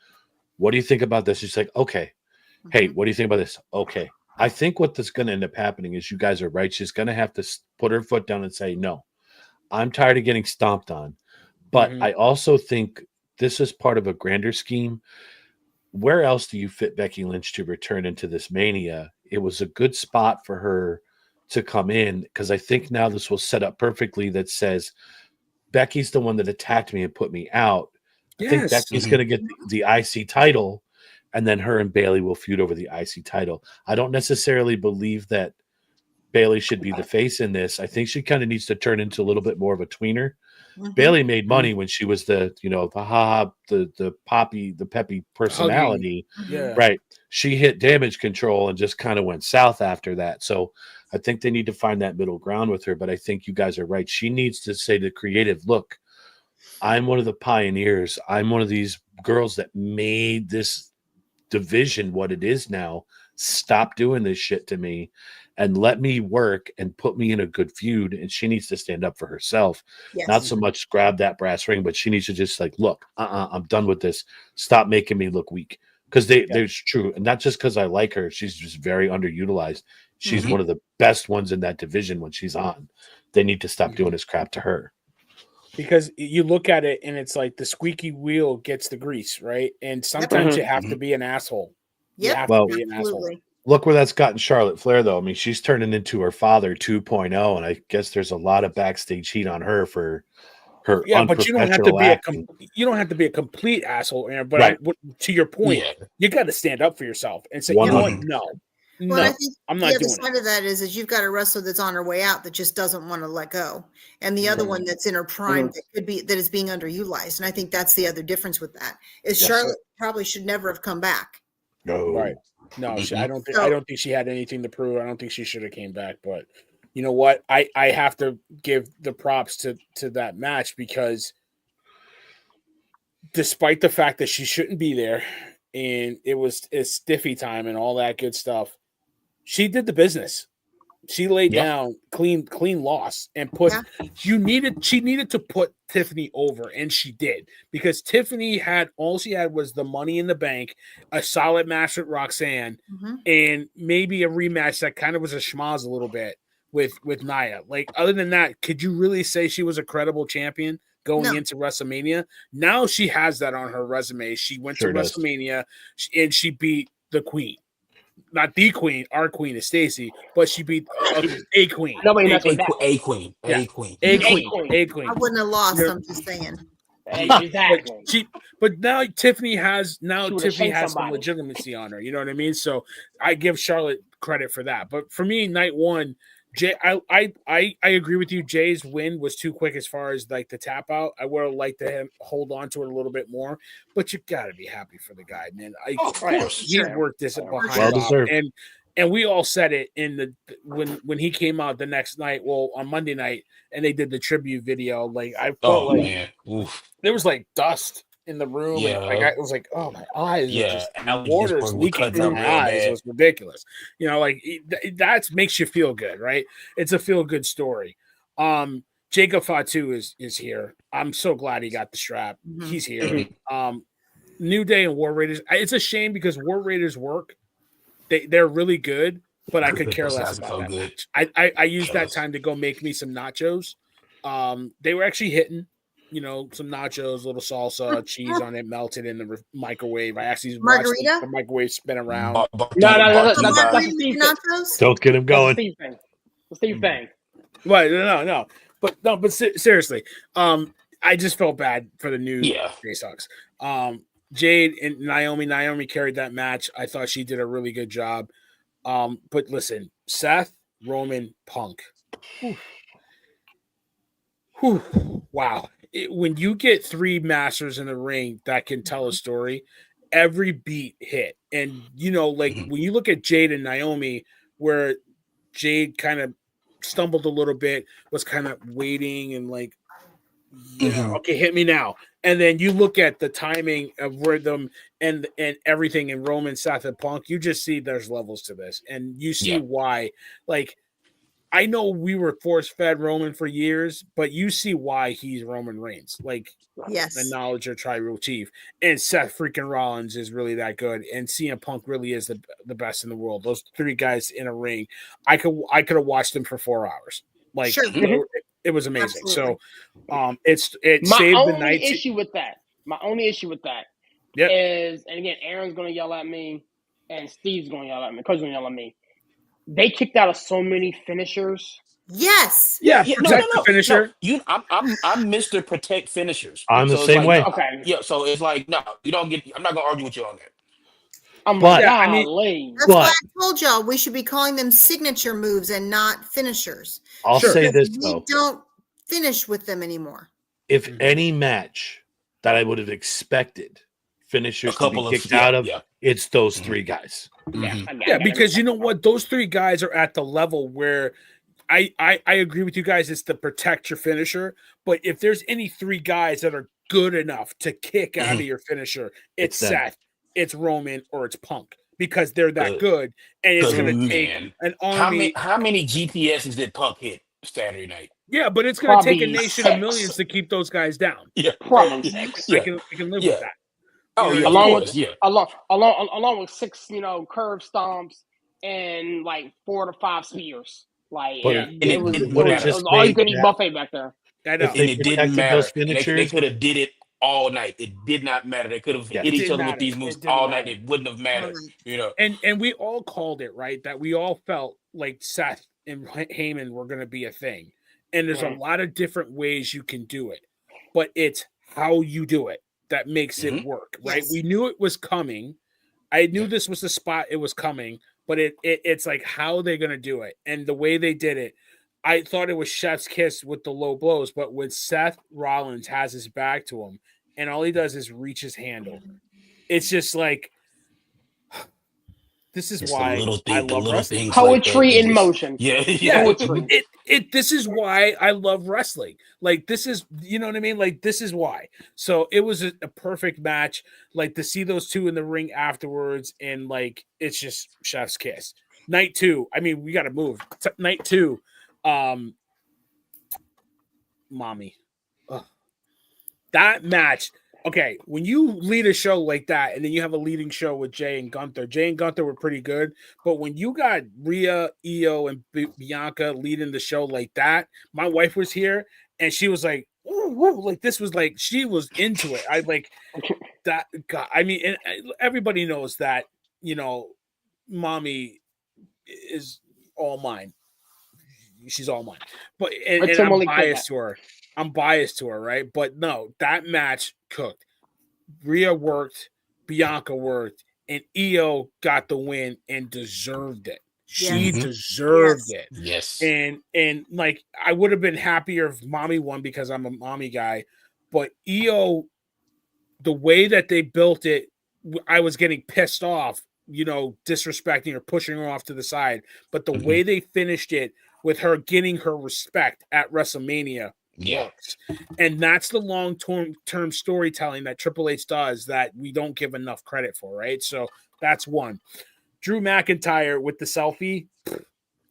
what do you think about this? She's like, okay. Hey, what do you think about this? Okay. I think what that's going to end up happening is you guys are right. She's going to have to put her foot down and say, no, I'm tired of getting stomped on. But I also think this is part of a grander scheme. Where else do you fit Becky Lynch to return into this Mania? It was a good spot for her to come in because I think now this will set up perfectly that says Becky's the one that attacked me and put me out. I think Becky's going to get the IC title, and then her and Bailey will feud over the IC title. I don't necessarily believe that Bailey should be the face in this. I think she kind of needs to turn into a little bit more of a tweener. Bailey made money when she was the peppy personality. Yeah. Right. She hit damage control and just kind of went south after that. So I think they need to find that middle ground with her. But I think you guys are right. She needs to say to creative, look, I'm one of the pioneers. I'm one of these girls that made this division what it is now. Stop doing this shit to me and let me work and put me in a good feud. And she needs to stand up for herself. Yes. Not so much grab that brass ring, but she needs to just like, look, I'm done with this. Stop making me look weak. Because there's true. And not just because I like her. She's just very underutilized. She's one of the best ones in that division when she's on. They need to stop doing this crap to her. Because you look at it and it's like the squeaky wheel gets the grease, right? And sometimes you have to be an asshole. You Yep. have Well, to be an asshole. Absolutely. Look where that's gotten Charlotte Flair, though. I mean, she's turning into her father 2.0, and I guess there's a lot of backstage heat on her for her but you don't have to unprofessional be acting. you don't have to be a complete asshole, Aaron. But Right. to your point, Yeah. you got to stand up for yourself and say, you know what? 100. No, Well, I no, think I'm the not other doing side it. of that is you've got a wrestler that's on her way out that just doesn't want to let go, and the other one that's in her prime that is being underutilized. And I think that's the other difference with that is Yes. Charlotte probably should never have come back. No. Right. No, Mhm. I don't think she had anything to prove. I don't think she should have came back. But you know what? I have to give the props to that match because despite the fact that she shouldn't be there and it's stiffy time and all that good stuff, she did the business. She laid Yeah. down clean loss and put she needed to put Tiffany over, and she did because Tiffany had all she had was the money in the bank, a solid match with Roxanne, and maybe a rematch that kind of was a schmoz a little bit with Nia. Like other than that, could you really say she was a credible champion going into WrestleMania? Now she has that on her resume. She went to WrestleMania and she beat the Queen. Not the queen, our queen is Stacy, but she beat a queen. Nobody messed with that. A queen. Yeah. A queen. A Yeah. queen. A queen. I wouldn't have lost. I'm just saying. Exactly. But now Tiffany has She would've some shanked somebody. legitimacy on her. You know what I mean? So I give Charlotte credit for that. But for me, night one, Jay, I agree with you. Jay's win was too quick as far as like the tap out. I would have liked to hold on to it a little bit more, but you got to be happy for the guy, man. Of course. He's worked this behind Well Bob, deserved. and we all said it in the when he came out the next night, well on Monday night, and they did the tribute video. Like I felt man. Oof. there was like dust in the room, Yeah. and like I was like, oh my eyes, are just Alex water's was leaking cutting from up my real eyes. bad. It was ridiculous, you know. Like that makes you feel good, right? It's a feel good story. Jacob Fatu is here. I'm so glad he got the strap. He's here. New Day and War Raiders. It's a shame because War Raiders work. They're really good, but I could care less about that match. I used that time to go make me some nachos. They were actually hitting, you know, some nachos, a little salsa, cheese on it, melted in the microwave. I actually watched the microwave spin around. No, that's the Steve thing. Don't get him going. That's the Steve thing. The Steve thing. Right? No. But seriously, I just felt bad for the new Jay Sox. Jade and Naomi carried that match. I thought she did a really good job. But listen, Seth, Roman, Punk. Wow. When you get three masters in the ring that can tell a story, every beat hit. And, you know, like when you look at Jade and Naomi, where Jade kind of stumbled a little bit, was kind of waiting and like, okay, hit me now. And then you look at the timing of rhythm and everything in Roman, Seth, and Punk, you just see there's levels to this. And you see why, like, I know we were force-fed Roman for years, but you see why he's Roman Reigns. Like, the knowledge of Tribal Chief. And Seth freaking Rollins is really that good. And CM Punk really is the best in the world. Those three guys in a ring, I could have watched them for 4 hours. Like, it was amazing. Absolutely. So it my saved only the night. Issue with that. My only issue with that is, and again, Aaron's going to yell at me, and Steve's going to yell at me. Coach's going to yell at me. They kicked out of so many finishers. Yes. Yeah. Protect the finisher. No, I'm Mr. Protect finishers. I'm the same way. Okay. Yeah. So it's like, no, you don't get. I'm not gonna argue with you on that. I'm but that's why I told y'all we should be calling them signature moves and not finishers. I'll say this though: we don't finish with them anymore. If any match that I would have expected finishers to be kicked out of, it's those three guys. Yeah, because you know what? Those three guys are at the level where I agree with you guys. It's to protect your finisher. But if there's any three guys that are good enough to kick out of your finisher, it's Seth, it's Roman, or it's Punk. Because they're that good. And it's going to take an army. How many GPSs did Punk hit Saturday night? Yeah, but it's going to take a nation of millions to keep those guys down. Yeah, probably 6. I can live with that. Oh, yeah, along with 6, curve stomps and like 4 to 5 spears. Like it was all you can eat buffet back there. I know. And it didn't matter. They could have did it all night. It did not matter. They could have Yeah. hit It each didn't other with matter. these It moves didn't all night. matter. It wouldn't have mattered. And we all called it, right? That we all felt like Seth and Heyman were going to be a thing. And there's a lot of different ways you can do it, but it's how you do it that makes it work, right? Yes. We knew it was coming. I knew this was the spot it was coming, but it's like how they're going to do it and the way they did it. I thought it was chef's kiss with the low blows, but when Seth Rollins has his back to him and all he does is reach his hand over, it's just like, this is It's why I the love little wrestling. things Poetry like that. in motion. Yeah. Poetry. This is why I love wrestling. Like, this is, you know what I mean? Like, this is why. So it was a perfect match. Like, to see those two in the ring afterwards, and like, it's just chef's kiss. Night 2. I mean, we got to move. Night 2. Mommy. Ugh. That match. Okay, when you lead a show like that, and then you have a leading show with Jay and Gunther were pretty good. But when you got Rhea, Io, and Bianca leading the show like that, my wife was here, and she was like, "Ooh, woo," like this was like she was into it. I like that. God, I mean, and everybody knows that, you know, Mommy is all mine. She's all mine. But and I'm biased to her. I'm biased to her, right? But no, that match cooked. Rhea worked, Bianca worked, and Io got the win and deserved it. She deserved it. Yes. And like, I would have been happier if Mommy won because I'm a Mommy guy. But Io, the way that they built it, I was getting pissed off, you know, disrespecting or pushing her off to the side. But the way they finished it with her getting her respect at WrestleMania works. And that's the long-term storytelling that Triple H does that we don't give enough credit for, right? So that's one. Drew McIntyre with the selfie.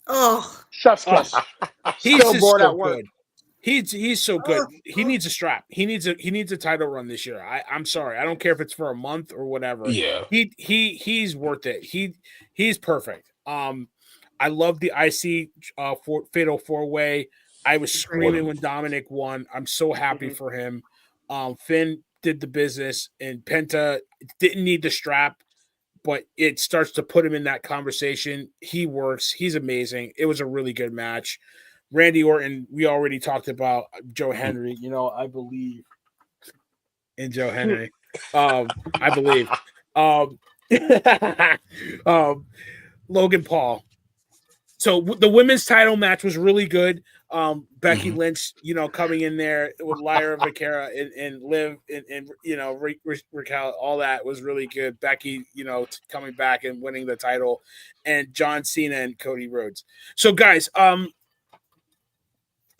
Oh, chef's kiss. He's just so work. good. He's so good. He needs a strap. He needs a title run this year. I'm sorry. I don't care if it's for a month or whatever. Yeah. He's worth it. He's perfect. I love the IC Fatal 4-Way. I was screaming when Dominic won. I'm so happy for him. Finn did the business, and Penta didn't need the strap, but it starts to put him in that conversation. He works. He's amazing. It was a really good match. Randy Orton, we already talked about Joe Henry. You know, I believe in Joe Henry. I believe. Logan Paul. So the women's title match was really good. Becky Lynch, you know, coming in there with Lyra Vaquera and Liv and you know, Raquel, all that was really good. Becky, you know, coming back and winning the title, and John Cena and Cody Rhodes. So guys,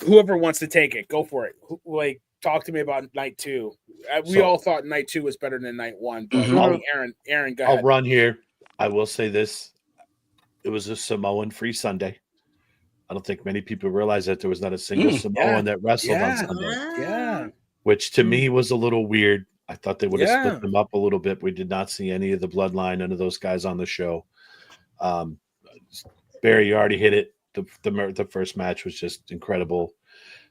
whoever wants to take it, go for it. Like, talk to me about night 2. We all thought night 2 was better than night 1, but Aaron, go ahead. I'll run here. I will say this. It was a Samoan-free Sunday. I don't think many people realize that there was not a single Samoan that wrestled on Sunday. Yeah. Which to me was a little weird. I thought they would have split them up a little bit. We did not see any of the Bloodline, none of those guys on the show. Barry, you already hit it. The first match was just incredible.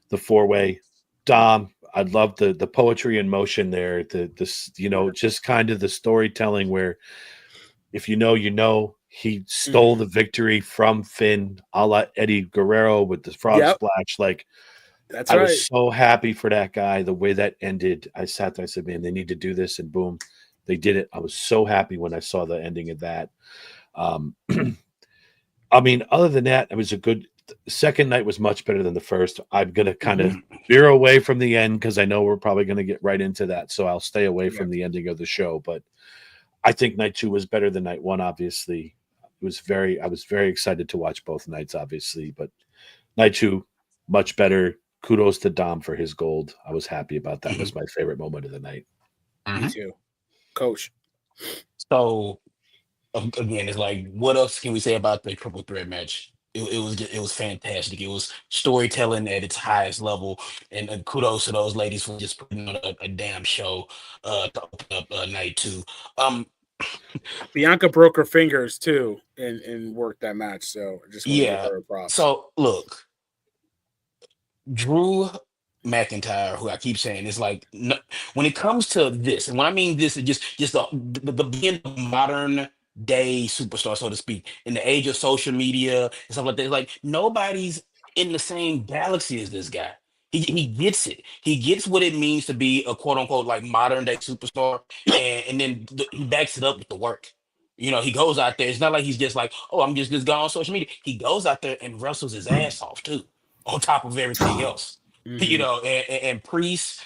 The 4-way. Dom, I love the poetry in motion there. This, you know, just kind of the storytelling where if you know, you know. He stole the victory from Finn, a la Eddie Guerrero with the frog splash. Like, that's I was so happy for that guy. The way that ended, I sat there. I said, "Man, they need to do this," and boom, they did it. I was so happy when I saw the ending of that. I mean, other than that, it was a good. The second night was much better than the first. I'm gonna kind of veer away from the end because I know we're probably gonna get right into that, so I'll stay away from the ending of the show. But I think night 2 was better than night 1. Obviously. I was very excited to watch both nights, obviously, but night 2, much better. Kudos to Dom for his gold. I was happy about that. It was my favorite moment of the night. Me too. Coach. So again, it's like, what else can we say about the triple threat match? It was fantastic. It was storytelling at its highest level, and kudos to those ladies for just putting on a damn show to open up night 2. Bianca broke her fingers too and worked that match. So I just want to give her a props. So look, Drew McIntyre, who I keep saying is like, no, when it comes to this, and when I mean this, is just the being a modern day superstar, so to speak, in the age of social media and stuff like that. Like nobody's in the same galaxy as this guy. He gets it. He gets what it means to be a quote unquote like modern day superstar, and then he backs it up with the work. You know, he goes out there. It's not like he's just like, oh, I'm just going on social media. He goes out there and wrestles his ass off too, on top of everything else. You Mhm. know, and Priest,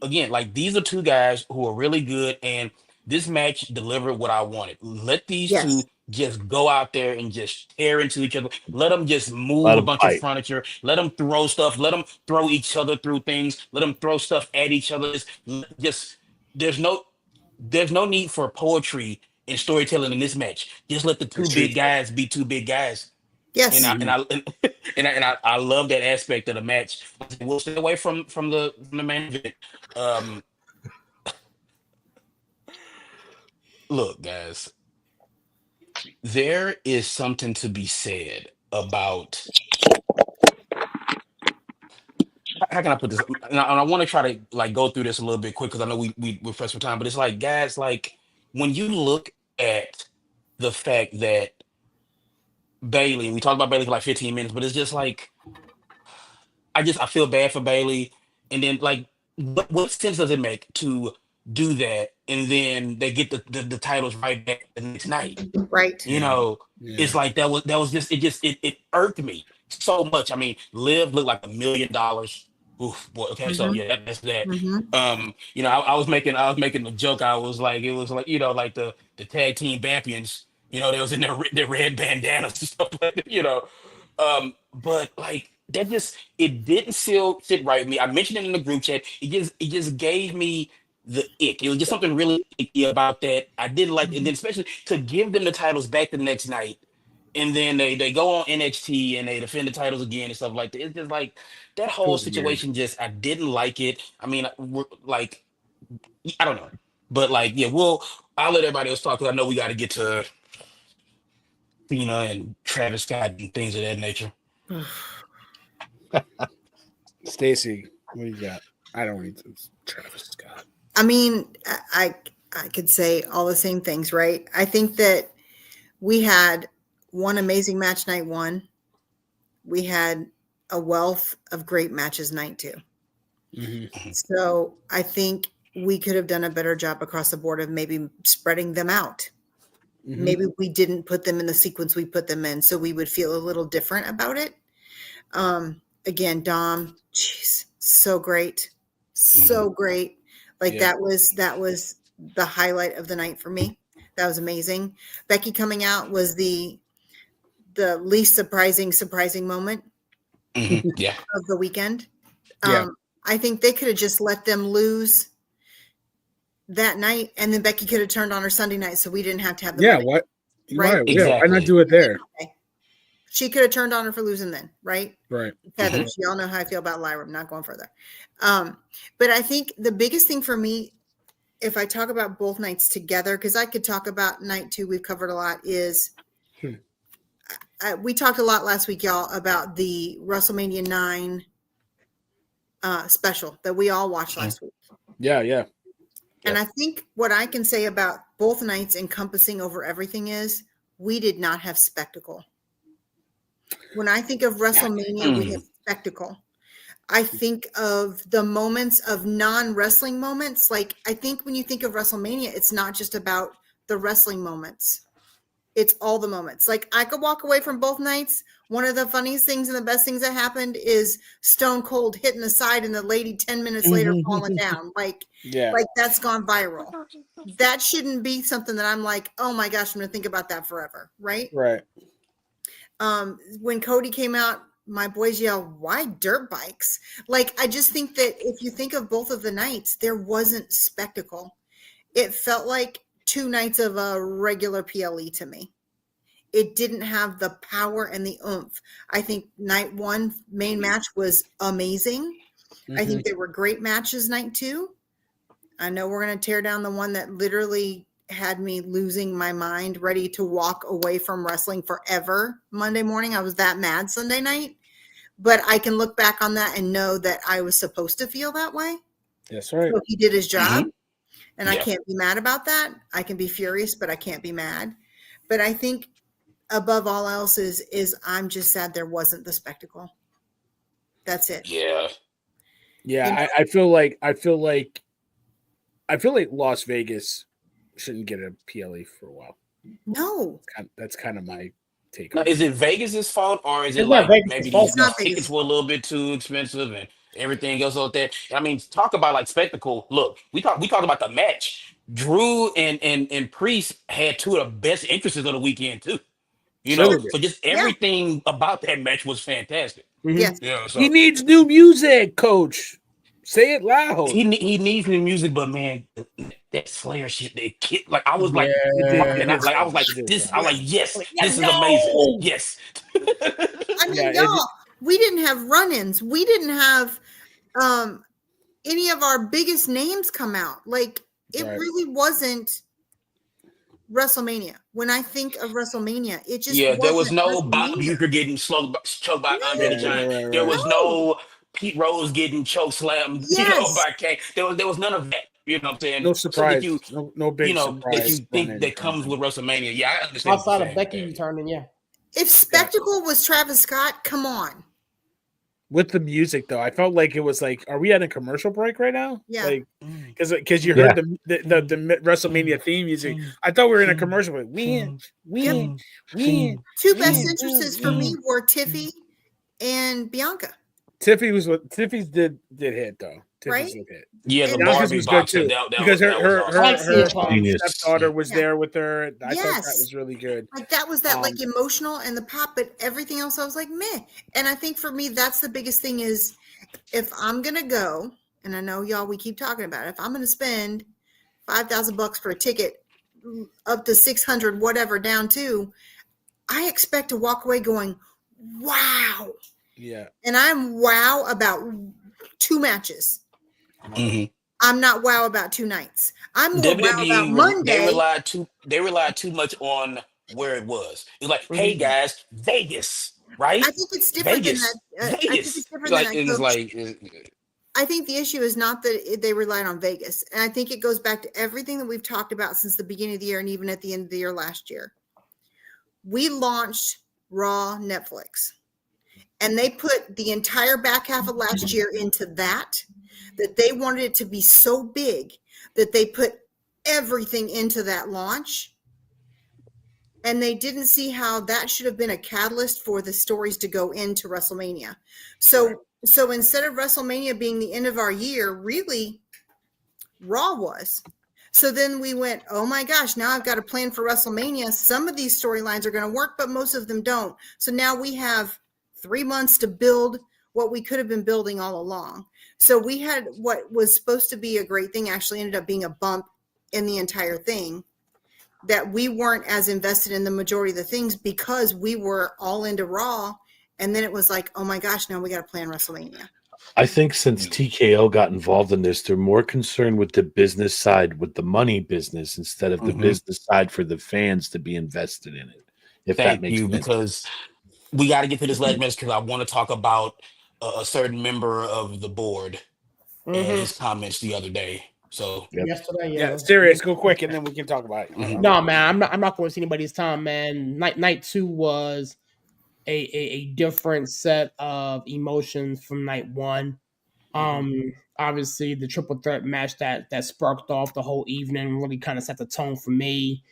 again, like these are two guys who are really good, and this match delivered what I wanted. Let these Yes. two just go out there and just tear into each other. Let them just Let move a them bunch of fight. furniture. Let them throw stuff. Let them throw each other through things. Let them throw stuff at each other. Just there's no there's no need for poetry and storytelling in this match. Just let the two That's true. big guys be two big guys, and I Yes. and Mhm. I I love that aspect of the match. We'll stay away from the main event. Um, Look, guys, there is something to be said about how can I put this? And I want to try to like go through this a little bit quick because I know we're pressed for time. But it's like, guys, like when you look at the fact that Bailey, and we talked about Bailey for like 15 minutes, but it's just like I feel bad for Bailey. And then like what sense does it make to do that and then they get the titles right back the next night? Right. You Yeah. know, it's Yeah. like that was it irked me so much. I mean, Liv looked like $1 million. Oof, boy. Okay, so Mm-hmm. yeah, that's that. Mm-hmm. You know, I was making a joke. It was like, you know, like the tag team champions, you know, they was in their red bandanas and stuff like that, you know. But like that just it didn't sit right with me. I mentioned it in the group chat. It just gave me the ick. It was just something really icky about that. I didn't like, and then especially to give them the titles back the next night, and then they go on NXT and they defend the titles again and stuff like that. It's just like that It whole was weird. situation. Just I didn't like it. I mean, like I don't know, but like yeah, I'll let everybody else talk because I know we got to get to Cena and Travis Scott and things of that nature. Stacy, what do you got? I don't need to. Travis Scott. I mean, I could say all the same things, right? I think that we had one amazing match night one. We had a wealth of great matches night two. Mhm. So I think we could have done a better job across the board of maybe spreading them out. Mhm. Maybe we didn't put them in the sequence we put them in, so we would feel a little different about it. Again, Dom, jeez, so great, so great. Like Yeah. that was the highlight of the night for me. That was amazing. Becky coming out was the least surprising moment Yeah. of the weekend. Yeah. I think they could have just let them lose that night, and then Becky could have turned on her Sunday night, so we didn't have to have the Yeah. Monday, What? right? Why? Yeah. Why not Exactly. do it there? Okay. She could have turned on her for losing then, right? Right. Feathers. Y'all know how I feel about Lyra. I'm not going further. But I think the biggest thing for me, if I talk about both nights together, because I could talk about night two, we've covered a lot, is Hmm. we talked a lot last week, y'all, about the WrestleMania 9 special that we all watched last week. Yeah. Yeah. And I think what I can say about both nights encompassing over everything is we did not have spectacle. When I think of WrestleMania, we have spectacle. I think of the moments of non-wrestling moments. Like, I think when you think of WrestleMania, it's not just about the wrestling moments. It's all the moments. Like, I could walk away from both nights. One of the funniest things and the best things that happened is Stone Cold hitting the side and the lady 10 minutes later falling down. Yeah. Like that's gone viral. That shouldn't be something that I'm like, oh my gosh, I'm going to think about that forever. Right. Right. When Cody came out, my boys yell, why dirt bikes? Like, I just think that if you think of both of the nights, there wasn't spectacle. It felt like 2 nights of a regular PLE to me. It didn't have the power and the oomph. I think night one main match was amazing. I Mhm. think there were great matches night two. I know we're going to tear down the one that literally had me losing my mind, ready to walk away from wrestling forever Monday morning. I was that mad Sunday night. but I can look back on that and know that I was supposed to feel that way. That's right. So he did his job, and I Yeah. can't be mad about that. I can be furious, but I can't be mad. But I think above all else is I'm just sad there wasn't the spectacle. That's it. Yeah. Yeah, You know? I feel like Las Vegas shouldn't get a PLE for a while. No, That's kind of my take Now, on is it. it Vegas's fault, or is it It's not like Vegas' maybe fault. these it's not tickets Vegas' were a fault. little bit too expensive and everything else out there? I mean, talk about like spectacle. Look, we talked about the match. Drew and Priest had two of the best entrances of the weekend too. You Sure they know, did. so just Yeah. everything about that match was fantastic. Yes. Yeah, He so needs new music, coach. Say it loud. he needs new music, but man, that Slayer shit, they kid, like I was like It did. It popping did out, like I slap. was like It did this, slap. I was like Yes. yes, Let's this is amazing, go. yes. I mean, Yeah, y'all, we didn't have run-ins. We didn't have any of our biggest names come out. Like it Right. really wasn't WrestleMania. When I think of WrestleMania, it just Yeah, there was wasn't no Bob WrestleMania. Uecker getting choked by Andre the Yeah, No, Giant. right, There right. was no. no Pete Rose getting choke slammed, Yes. by Kane. There was none of that. You know what I'm saying? No So that surprise. No you big know, that surprise you think run-ins that or comes anything. with WrestleMania. Yeah, I understand what Outside you're of saying. Becky Yeah. returning, yeah. If spectacle was Travis Scott, come on. With the music though, I felt like it was like, are we at a commercial break right now? Yeah. Like, because you Yeah. heard the WrestleMania theme music. I thought we were in a commercial break. Win. Two best win, entrances for me were Tiffy and Bianca, Tiffy's did hit though. right? Tiffy's did hit. Yeah, the And Bianca's Barbie was good box too that because that was I like awesome. CM Punk. Genius. stepdaughter was Yeah. there with her. I thought that Yes. was really good. like that was that like Um, emotional and the pop, but everything else I was like meh. And I think for me that's the biggest thing is if I'm gonna go, and I know y'all we keep talking about it, if I'm gonna spend $5,000 for a ticket up to 600 whatever down to, I expect to walk away going, wow. Yeah. And I'm wow about 2 matches. Mhm. I'm not wow about 2 nights. I'm more wow about WWE they Monday. relied too much on where it was. It's like, Mhm. hey guys, Vegas, right? I think it's different than Vegas, that. I think it's different than Like that, and it's Coach. like I think the issue is not that they relied on Vegas. And I think it goes back to everything that we've talked about since the beginning of the year and even at the end of the year last year. We launched Raw Netflix. And they put the entire back half of last year into that they wanted it to be so big that they put everything into that launch. And they didn't see how that should have been a catalyst for the stories to go into WrestleMania. So instead of WrestleMania being the end of our year, really Raw was. So then we went, oh my gosh, now I've got a plan for WrestleMania. Some of these storylines are going to work, but most of them don't. So now we have 3 months to build what we could have been building all along. So we had what was supposed to be a great thing actually ended up being a bump in the entire thing, that we weren't as invested in the majority of the things because we were all into Raw. And then it was like, oh my gosh, now we got to plan WrestleMania. I think since TKO got involved in this, they're more concerned with the business side, with the money business, instead of the business side for the fans to be invested in it. If that thank makes you, sense. because we got to get to this last message because I want to talk about a certain member of the board and his comments the other day. So Yep. Yesterday, Yeah, serious. Go quick, and then we can talk about it. No, man, I'm not going to waste anybody's time, man. Night 2 was a different set of emotions from night 1. Obviously the triple threat match that sparked off the whole evening really kind of set the tone for me.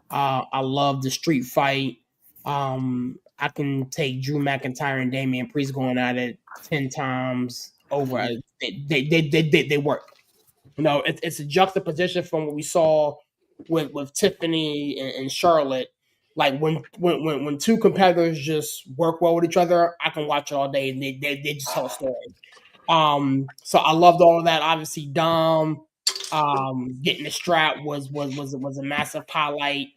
I love the street fight. I can take Drew McIntyre and Damian Priest going at it 10 times over. They work. You know, it's a juxtaposition from what we saw with Tiffany and Charlotte. Like when two competitors just work well with each other, I can watch it all day and they just tell a story. So I loved all of that. Obviously, Dom getting the strap was a massive highlight.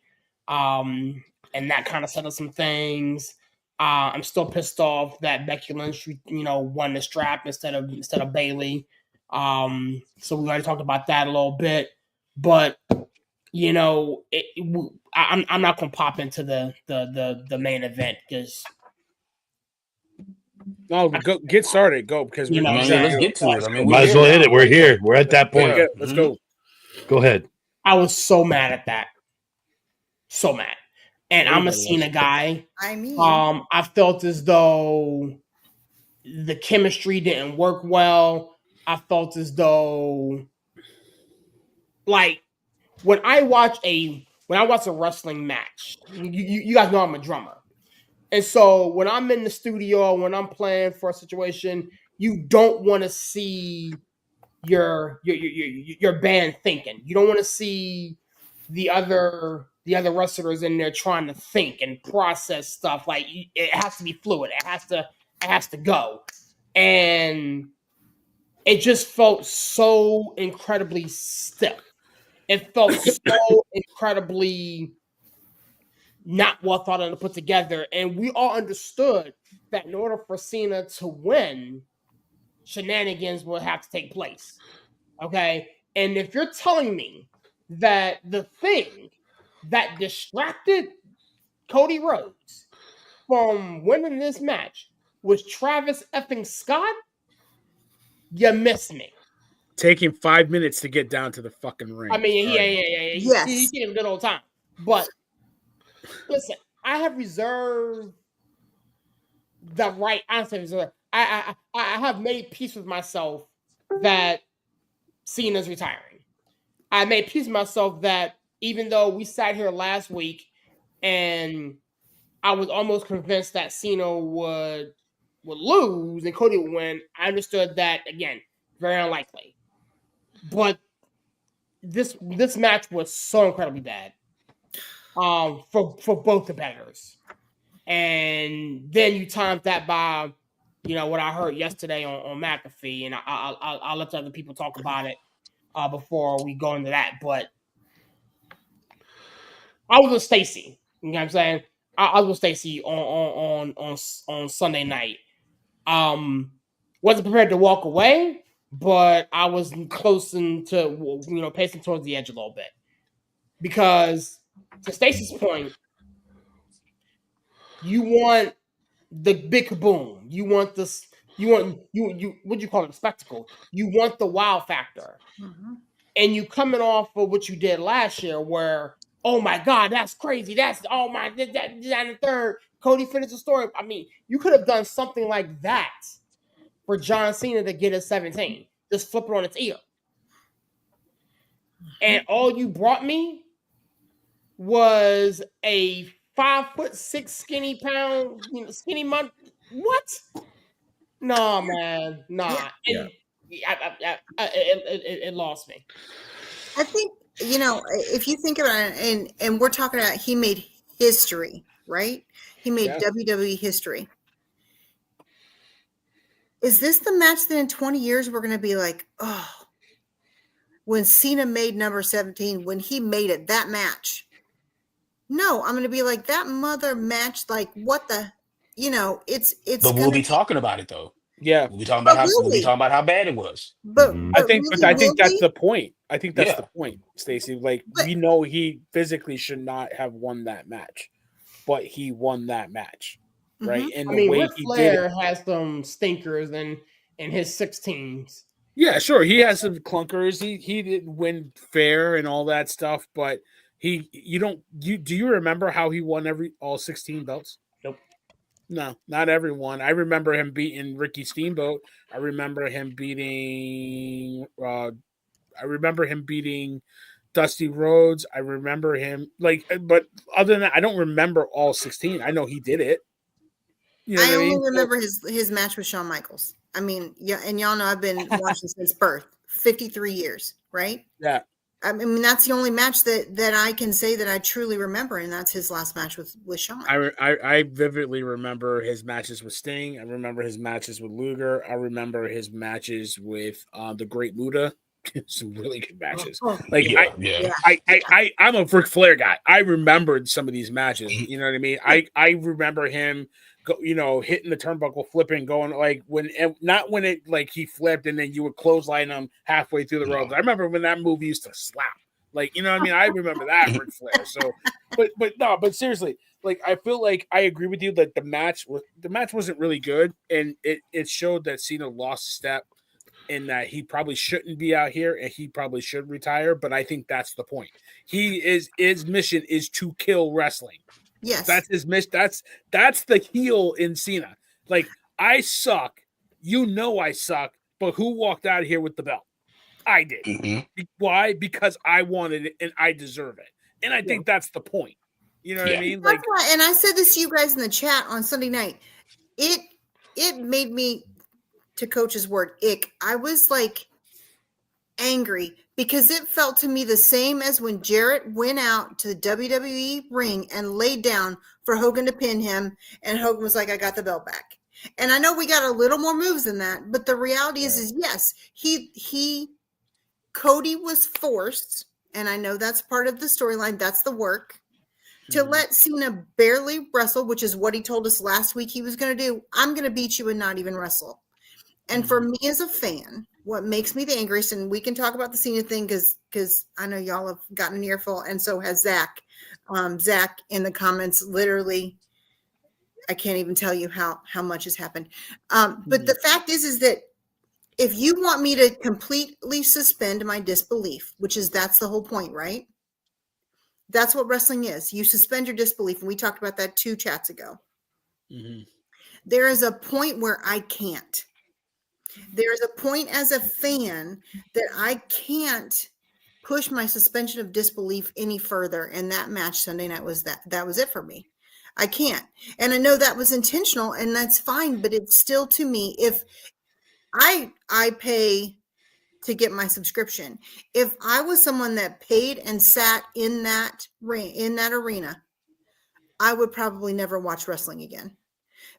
And that kind of set up some things. I'm still pissed off that Becky Lynch, won the strap instead of Bailey. So we already talked about that a little bit, but I'm not gonna pop into the main event because No, go get started. Go because You we know what I'm I mean, saying? let's get to it. I mean, Might as well hit it. We're here. We're at that point. Let's go. Go ahead. I was so mad at that. So mad. And I'm a Everybody Cena guy. I mean, I felt as though the chemistry didn't work well. I felt as though, like, when I watch a wrestling match, you guys know I'm a drummer. And so when I'm in the studio, when I'm playing for a situation, you don't want to see your band thinking. You don't want to see the other wrestlers in there trying to think and process stuff. Like, it has to be fluid. It has to go. And it just felt so incredibly stiff. It felt so incredibly not well thought out and put together. And we all understood that in order for Cena to win, shenanigans will have to take place. Okay. And if you're telling me that the thing that distracted Cody Rhodes from winning this match was Travis effing Scott, you miss me. Taking 5 minutes to get down to the fucking ring. I mean, yeah. Yes. He did a good old time. But listen, I have reserved the right. Honestly, I have made peace with myself that Cena's retiring. I made peace with myself that even though we sat here last week and I was almost convinced that Cena would lose and Cody would win, I understood that, again, very unlikely. But this match was so incredibly bad for both competitors. And then you times that by, what I heard yesterday on McAfee, and I'll let other people talk about it before we go into that. But I was with Stacy. You know what I'm saying? I was with Stacy on Sunday night. Wasn't prepared to walk away, but I was close to pacing towards the edge a little bit. Because to Stacy's point, you want the big kaboom. You want this. You what do you call it? A spectacle. You want the wow factor. Mhm. And you coming off of what you did last year, where, oh my God, that's crazy. That's that and the third. Cody finished the story. I mean, you could have done something like that for John Cena to get his 17. Just flip it on its ear. And all you brought me was a 5'6" skinny month. What? No, man, nah. Yeah. It lost me. I think, if you think about it, and we're talking about, he made history, right? He made WWE history. Is this the match that in 20 years we're going to be like, oh, when Cena made number 17, when he made it, that match? No, I'm going to be like, that mother match, like, what the, it's. But we'll be talking about it though. Yeah, we'll be talking about how bad it was. But I think that's the point. I think that's the point, Stacey. Like, we know he physically should not have won that match, but he won that match, right? And the way Ric he Flair did it, has some stinkers in his 16s. Yeah, sure, he has some clunkers. He didn't win fair and all that stuff, but do you remember how he won all 16 belts? Nope. No, not everyone. I remember him beating Ricky Steamboat. I remember him beating Dusty Rhodes. I remember him but other than that, I don't remember all 16. I know he did it. I only remember his match with Shawn Michaels. I mean, yeah, and y'all know I've been watching since birth, 53 years, right? Yeah. I mean, that's the only match that I can say that I truly remember, and that's his last match with Shawn. I vividly remember his matches with Sting. I remember his matches with Luger. I remember his matches with the Great Muta. Some really good matches. I'm a Ric Flair guy. I remembered some of these matches. You know what I mean? I remember him hitting the turnbuckle, flipping, going not when it he flipped and then you would clothesline him halfway through the ropes. I remember when that move used to slap. You know what I mean? I remember that Ric Flair. So, but seriously, like I feel like I agree with you that the match wasn't really good, and it showed that Cena lost a step, and that he probably shouldn't be out here, and he probably should retire. But I think that's the point. His mission is to kill wrestling. Yes. That's his mission. That's the heel in Cena. Like, I suck. You know I suck, but who walked out of here with the belt? I did. Mm-hmm. Why? Because I wanted it and I deserve it. And I think that's the point. You know what I mean? That's why, and I said this to you guys in the chat on Sunday night. It made me, to Coach's word, ick. I was like angry because it felt to me the same as when Jarrett went out to the WWE ring and laid down for Hogan to pin him, and Hogan was like, I got the belt back. And I know we got a little more moves than that, but the reality is yes, Cody was forced, and I know that's part of the storyline, that's the work, to let Cena barely wrestle, which is what he told us last week he was going to do. I'm going to beat you and not even wrestle. And for me as a fan, what makes me the angriest, and we can talk about the Cena thing because I know y'all have gotten an earful, and so has Zach. Zach in the comments, literally, I can't even tell you how much has happened. But the fact is that if you want me to completely suspend my disbelief, that's the whole point, right? That's what wrestling is. You suspend your disbelief. And we talked about that 2 chats ago. There is a point where I can't. There's a point as a fan that I can't push my suspension of disbelief any further. And that match Sunday night was that was it for me. I can't. And I know that was intentional, and that's fine, but it's still, to me, if I pay to get my subscription. If I was someone that paid and sat in that ring, in that arena, I would probably never watch wrestling again.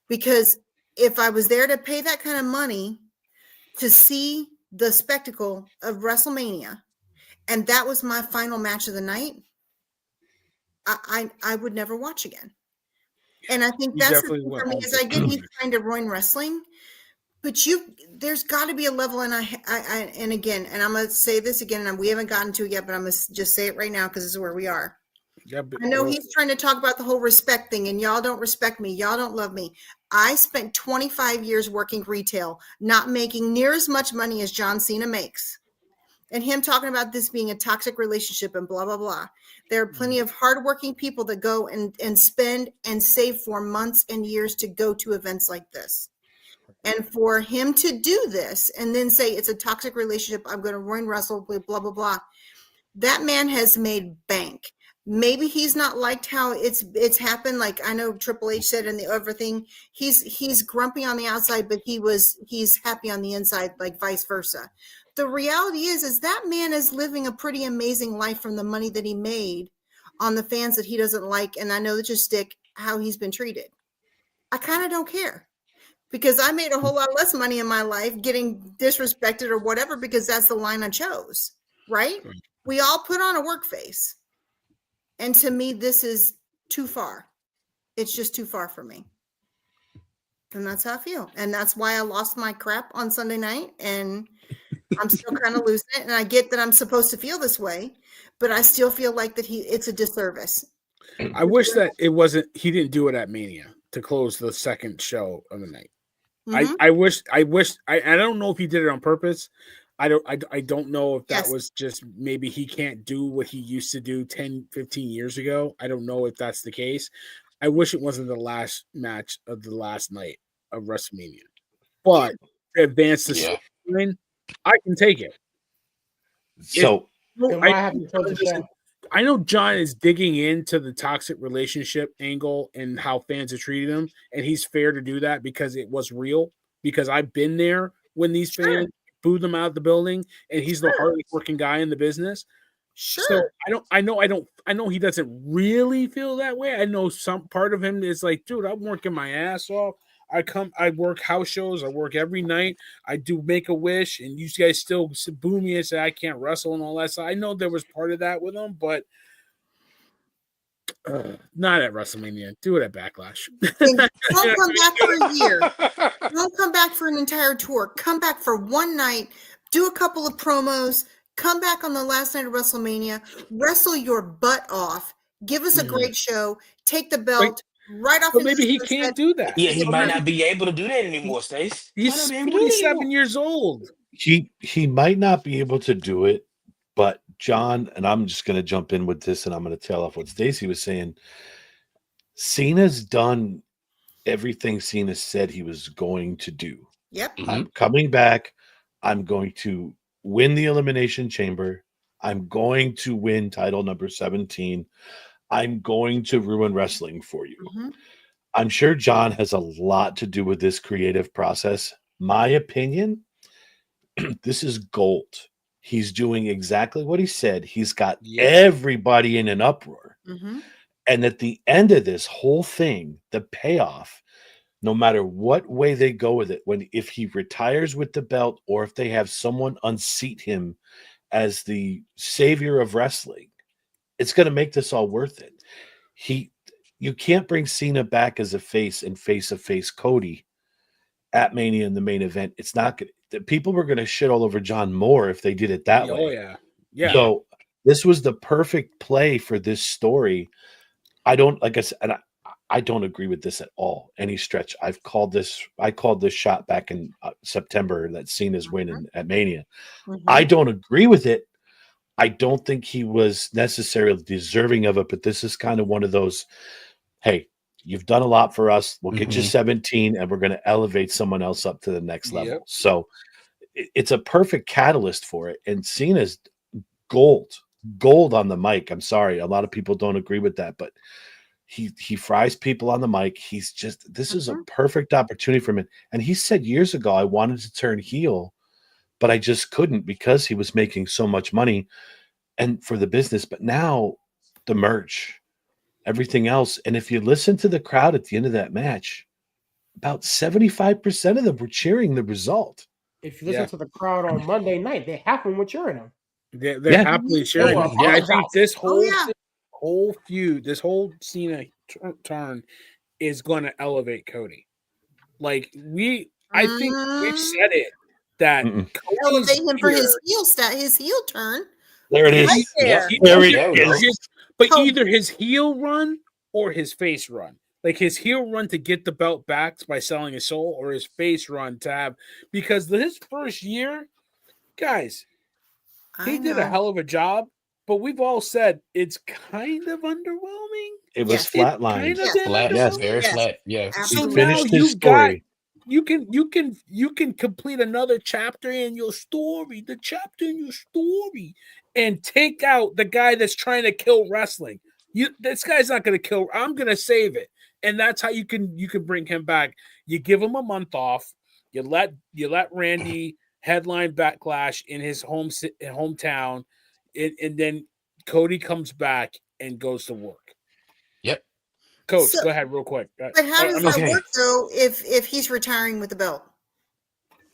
Because if I was there to pay that kind of money to see the spectacle of WrestleMania, and that was my final match of the night, I would never watch again. And I think that's the thing for me, is I get he's trying to ruin wrestling. But there's got to be a level, and and again, and I'm going to say this again, and we haven't gotten to it yet, but I'm going to just say it right now because this is where we are. I know he's trying to talk about the whole respect thing, and y'all don't respect me. Y'all don't love me. I spent 25 years working retail, not making near as much money as John Cena makes. And him talking about this being a toxic relationship and blah, blah, blah. There are plenty of hardworking people that go and spend and save for months and years to go to events like this. And for him to do this and then say it's a toxic relationship, I'm going to ruin wrestle, blah, blah, blah. That man has made bank. Maybe he's not liked how it's happened. Like I know Triple H said in the other thing, he's grumpy on the outside, but he's happy on the inside, like vice versa. The reality is that man is living a pretty amazing life from the money that he made on the fans that he doesn't like. And I know that just stick how he's been treated. I kind of don't care. Because I made a whole lot less money in my life getting disrespected or whatever, because that's the line I chose, right? We all put on a work face. And to me, this is too far. It's just too far for me. And that's how I feel. And that's why I lost my crap on Sunday night. And I'm still kind of losing it. And I get that I'm supposed to feel this way, but I still feel like that it's a disservice. I wish that he didn't do it at Mania to close the second show of the night. I wish I don't know if he did it on purpose. I don't know if that was just maybe he can't do what he used to do 10, 15 years ago. I don't know if that's the case. I wish it wasn't the last match of the last night of WrestleMania. But to advance the storyline, I can take it. So I know John is digging into the toxic relationship angle and how fans are treating him, and he's fair to do that because it was real. Because I've been there when these fans booed them out of the building, and he's the hardest working guy in the business. So I know he doesn't really feel that way. I know some part of him is like, dude, I'm working my ass off. I work house shows. I work every night. I do Make-A-Wish, and you guys still boo me and say I can't wrestle and all that. So I know there was part of that with him, but not at WrestleMania. Do it at Backlash. Don't come back for a year. Don't come back for an entire tour. Come back for one night. Do a couple of promos. Come back on the last night of WrestleMania. Wrestle your butt off. Give us a Mhm. great show. Take the But, belt right off but of maybe he Easter's can't head. do that. Yeah, he Or might maybe not be able to do that anymore, Stace. Might not he's be able to do that 47 anymore. years old. He might not be able to do it, but John, and I'm just going to jump in with this, and I'm going to tail off what Stacy was saying. Cena's done everything Cena said he was going to do. Yep. Mhm. I'm coming back. I'm going to win the Elimination Chamber. I'm going to win title number 17. I'm going to ruin wrestling for you. Mhm. I'm sure John has a lot to do with this creative process. My opinion, this is gold. He's doing exactly what he said. He's got Yep. everybody in an uproar. Mhm. And at the end of this whole thing, the payoff, no matter what way they go with it, if he retires with the belt or if they have someone unseat him as the savior of wrestling, it's going to make this all worth it. You can't bring Cena back as a face and face Cody at Mania in the main event. It's not good. The people were going to shit all over John Moore if they did it that Oh way. yeah. Yeah. So this was the perfect play for this story. I don't, like I said, and I don't agree with this at all. Any stretch. I called this shot back in September that Cena's winning at Mania. Mhm. I don't agree with it. I don't think he was necessarily deserving of it, but this is kind of one of those, hey, you've done a lot for us. We'll get you Mhm. 17 and we're going to elevate someone else up to the next Yep. level. So it's a perfect catalyst for it. And Cena's gold on the mic. I'm sorry. A lot of people don't agree with that, but he fries people on the mic. He's just, this is a perfect opportunity for him. And he said years ago, I wanted to turn heel, but I just couldn't because he was making so much money and for the business. But now the merch, everything else. And if you listen to the crowd at the end of that match, about 75% of them were cheering the result. If you listen Yeah. to the crowd on Monday night, they half of them were cheering him. They're Yeah. happily They cheering. were him. Yeah, I think apologizing. this Oh yeah. whole feud, this whole Cena turn is going to elevate Cody. Like I think we've said it that Mm-mm. Cody's Elevate him for his here. his heel turn. There it is. Right there. There it There we go. is. But So- either his heel run or his face run. Like his heel run to get the belt back by selling his soul, or his face run to have, because his first year, guys, I he did a know. hell of a job. But we've all said it's kind of underwhelming. It was Yes. flatlined. Kind of Yes. been Flat, Yes. underwhelming. very Yes. flat. Yeah. So Absolutely. now Finished his you've got story. you can complete another chapter in your story, the chapter in your story, and take out the guy that's trying to kill wrestling. This guy's not going to kill. I'm going to save it, and that's how you can bring him back. You give him a month off. You let Randy headline Backlash in his hometown, and then Cody comes back and goes to work. Yep. Coach, So- go ahead real quick. But how does that Okay. work though if he's retiring with the belt?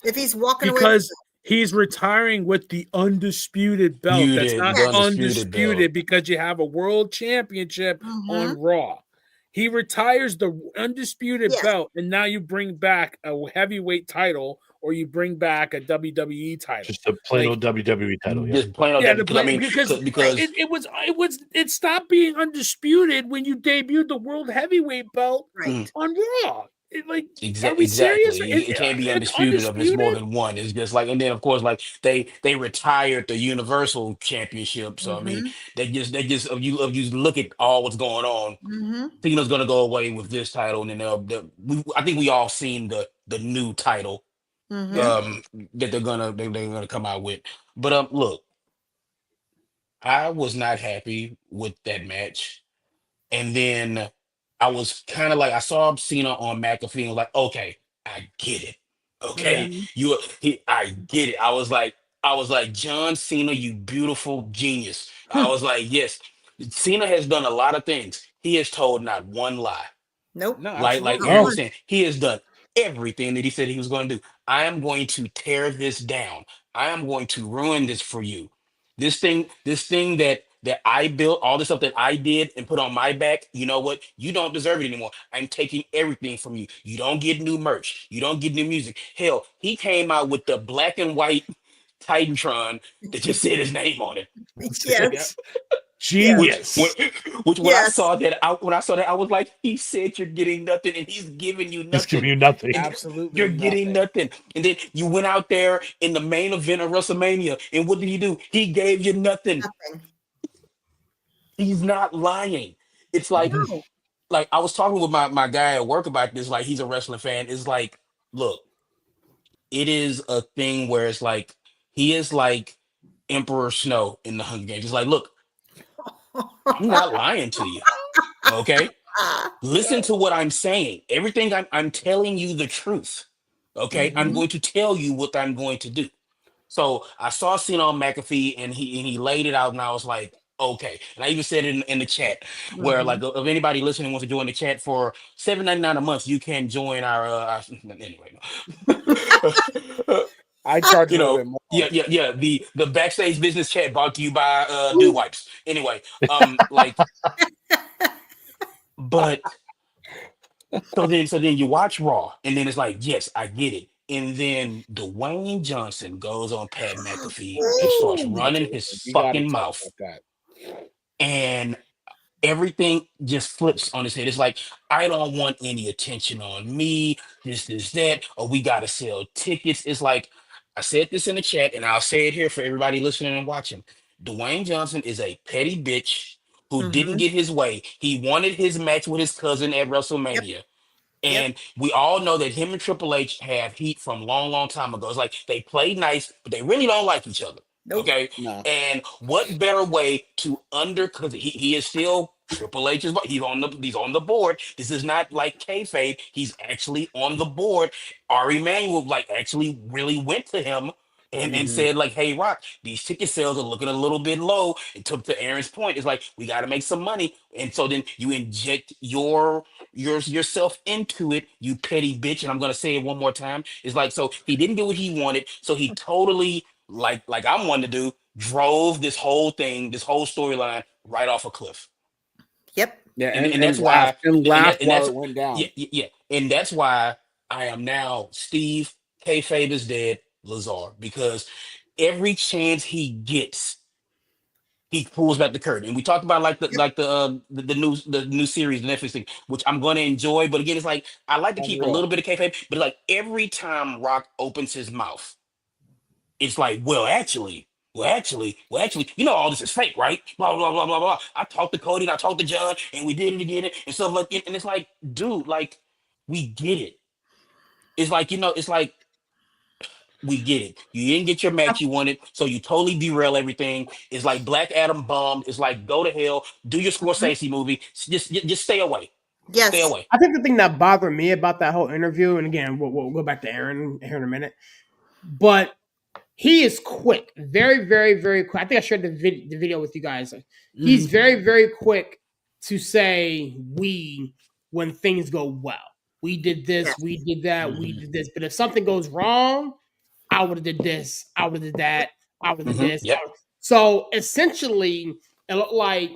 If he's walking away with Because the he's retiring with the undisputed belt. That's Undisputed- not the undisputed, undisputed belt. because you have a world championship on Raw. He retires the undisputed Yes. belt, and now you bring back a heavyweight title, or you bring back a WWE title. Just a plain Like- old WWE title. Yeah. Just plain old Yeah, because I mean because because it stopped being undisputed when you debuted the world heavyweight belt right. on Raw. Are we exactly serious? it can't be It's undisputed if it's more than one. It's just like, and then of course like they retired the Universal Championship. So I mean they just if you look at all what's going on, Mm-hmm. Cena's gonna go away with this title, and then I think we all seen the new title Mm-hmm. that they're gonna come out with. But look, I was not happy with that match. And then I was kind of like, I saw Cena on McAfee and was like, okay, I get it. Okay. I get it. I was like, John Cena, you beautiful genius. I was like, yes, Cena has done a lot of things. He has told not one lie. Nope. No, Like absolutely. Aaron No. was saying, he has done everything that he said he was going to do. I am going to tear this down. I am going to ruin this for you. This thing that I built, all the stuff that I did and put on my back, you know what? You don't deserve it anymore. I'm taking everything from you. You don't get new merch. You don't get new music. Hell, he came out with the black and white Titantron that just said his name on it. Yes. Genius. Which when I Yes. saw that, I was like, he said you're getting nothing, and he's giving you He's giving nothing. you nothing. And Absolutely you're getting nothing. And then you went out there in the main event of WrestleMania, and what did he do? He gave you nothing. Nothing. He's not lying. It's No. like I was talking with my guy at work about this. Like he's a wrestling fan. It's like, look, it is a thing where it's like he is like Emperor Snow in the Hunger Games. It's like, look, I'm not lying to you. Okay, listen to what I'm saying. Everything I'm telling you the truth. Okay, I'm Mhm. going to tell you what I'm going to do. So I saw Cena on McAfee, and he laid it out, and I was like, okay. And I even said it in the chat where like Mhm. if anybody listening wants to join the chat for $7.99 a month, you can join our anyway. I charge a You little know, bit more. yeah. The backstage business chat brought to you by Dude Wipes. Anyway, like, but so then you watch Raw, and then it's like, yes, I get it. And then Dwayne Johnson goes on Pat McAfee and starts Ooh. running his We got to fucking talk mouth, about that. and everything just flips on his head. It's like, I don't want any attention on me, this, that, or we gotta sell tickets. It's like, I said this in the chat, and I'll say it here for everybody listening and watching. Dwayne Johnson is a petty bitch who didn't Mhm. get his way. He wanted his match with his cousin at Yep. WrestleMania. Yep. And we all know that him and Triple H have heat from long, long time ago. It's like they play nice, but they really don't like each other. Nope. Okay. No. And what better way to because he is still Triple H's, he's on the board. This is not like kayfabe. He's actually on the board. Ari Emanuel like actually really went to him and Hmm. said like, hey Rock, these ticket sales are looking a little bit low. And to Aaron's point, it's like we got to make some money. And so then you inject yourself into it, you petty bitch. And I'm gonna say it one more time. It's like, so he didn't get what he wanted, so he totally like I'm one to do, drove this whole thing, this whole storyline right off a cliff. Yep. Yeah, And and that's why, laugh and while that's it went yeah, down. yeah. And that's why I am now Steve Kayfabe is dead Lazar, because every chance he gets, he pulls back the curtain. And we talked about like Yep. the new series, the Netflix thing, which I'm going to enjoy. But again, it's like I like to On keep a Raw. little bit of kayfabe, but like every time Rock opens his mouth, it's like, well, actually, all this is fake, right? Blah blah blah blah blah. I talked to Cody, and I talked to John, and we did it again, and stuff like that. And it's like, dude, like we get it. It's like it's like we get it. You didn't get your match you wanted, so you totally derail everything. It's like Black Adam bombed. It's like go to hell. Do your Mhm. Scorsese movie. Just stay away. Stay Yes. away. I think the thing that bothered me about that whole interview, and again, we'll go back to Aaron here in a minute, but he is quick, very, very, very quick. I think I shared the video with you guys. He's very, very quick to say we when things go well. We did this, we Yes. did that, we did this. But if something goes wrong, I would have did this, I would have did that, I would have did this. Yep. So essentially, it looked like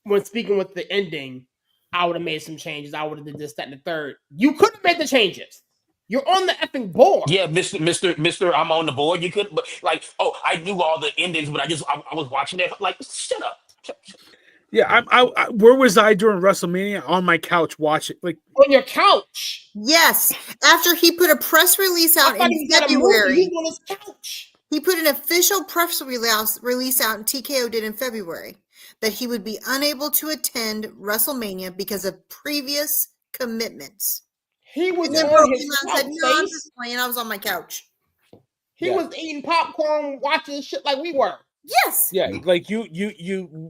when speaking with the ending, I would have made some changes. I would have did this, that, and the third. You could have made the changes. You're on the effing board. Yeah, Mister, I'm on the board. You could, but like, oh, I knew all the endings, but I was watching it. Like, shut up. Yeah, where was I during WrestleMania? On my couch watching. Like, On your couch. Yes. After he put a press release I out thought in he was at a movie. February, He was on his couch. he put an official press release out, and TKO did in February, that he would be unable to attend WrestleMania because of previous commitments. He was And then on Bro his came out and said, couch "No, I'm face. just playing. I was on my couch." He Yeah. was eating popcorn, watching shit like we were. Yes. yeah, like you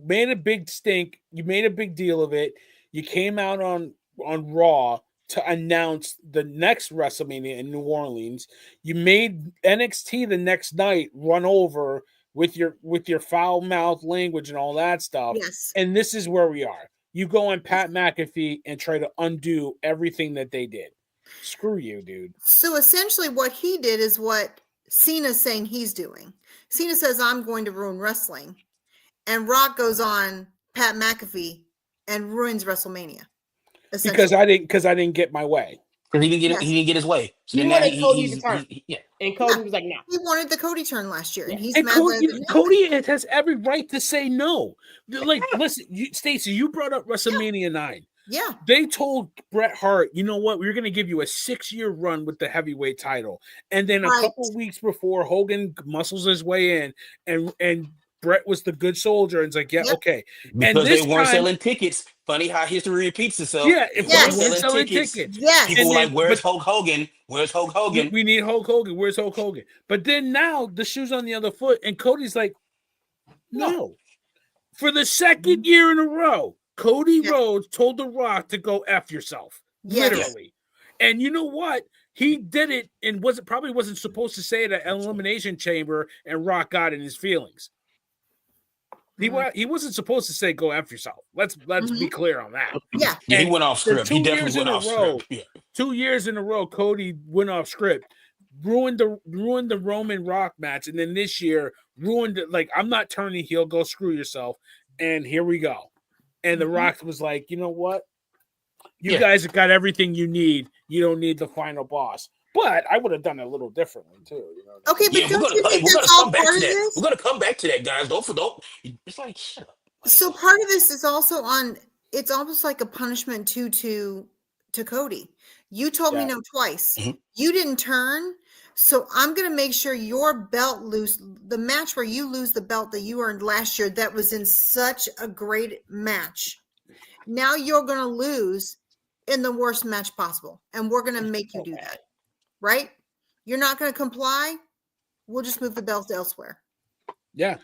made a big stink. You made a big deal of it. You came out on Raw to announce the next WrestleMania in New Orleans. You made NXT the next night run over with your foul mouth language and all that stuff. Yes. And this is where we are. You go on Pat McAfee and try to undo everything that they did. Screw you, dude. So essentially, what he did is what Cena's saying he's doing. Cena says, "I'm going to ruin wrestling," and Rock goes on Pat McAfee and ruins WrestleMania. Essentially, Because I didn't get my way. because Yes. he didn't get his way. So He then now wanted Cody to he's turn. yeah. And Cody Yeah. was like, no. He wanted the Cody turn last year, and he's And mad Cody, that it Cody has every right to say no. Like, listen, Stacey, you brought up WrestleMania 9. Yeah. They told Bret Hart, you know what? We're going to give you a 6-year run with the heavyweight title. And then a Right. couple weeks before, Hogan muscles his way in, and Bret was the good soldier. And it's like, yeah, Yep. okay. Because And they this weren't time, selling tickets. Funny how history repeats itself. yeah, They if Yes. we weren't selling tickets. Yes. People And were then, like, "Where's but Hulk Hogan? Where's Hulk Hogan?" we need Hulk Hogan. Where's Hulk Hogan? But then now the shoe's on the other foot, and Cody's like, no. For the second year in a row, Cody Yeah. Rhodes told The Rock to go F yourself. Yes. Literally. And you know what? He did it and probably wasn't supposed to say it at Elimination Chamber, and Rock got in his feelings. He wasn't supposed to say go F yourself. Let's be clear on that. Yeah. Yeah, he And went off for script. He 2 definitely years went in a off row, script. Yeah. 2 years in a row, Cody went off script, ruined the Roman Rock match, and then this year ruined it. Like, I'm not turning heel, go screw yourself. And here we go. And The Rock was like, you know what? You guys have got everything you need. You don't need the final boss. But I would have done it a little differently too. You know? Okay, but Yeah, don't you think that's all part of this? We're gonna come back to that, guys. Don't. It's like shut up. So part of this is also on. It's almost like a punishment to Cody. You told me no twice. Mhm. You didn't turn. So I'm going to make sure your belt lose the match where you lose the belt that you earned last year. That was in such a great match. Now you're going to lose in the worst match possible. And we're going to make you do that. Right? You're not going to comply. We'll just move the belt elsewhere. Yeah.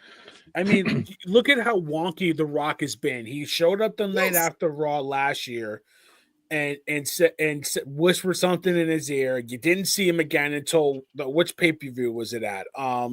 I mean, look at how wonky The Rock has been. He showed up the night after Raw last year and whispered something in his ear. You didn't see him again until which pay-per-view was it at? I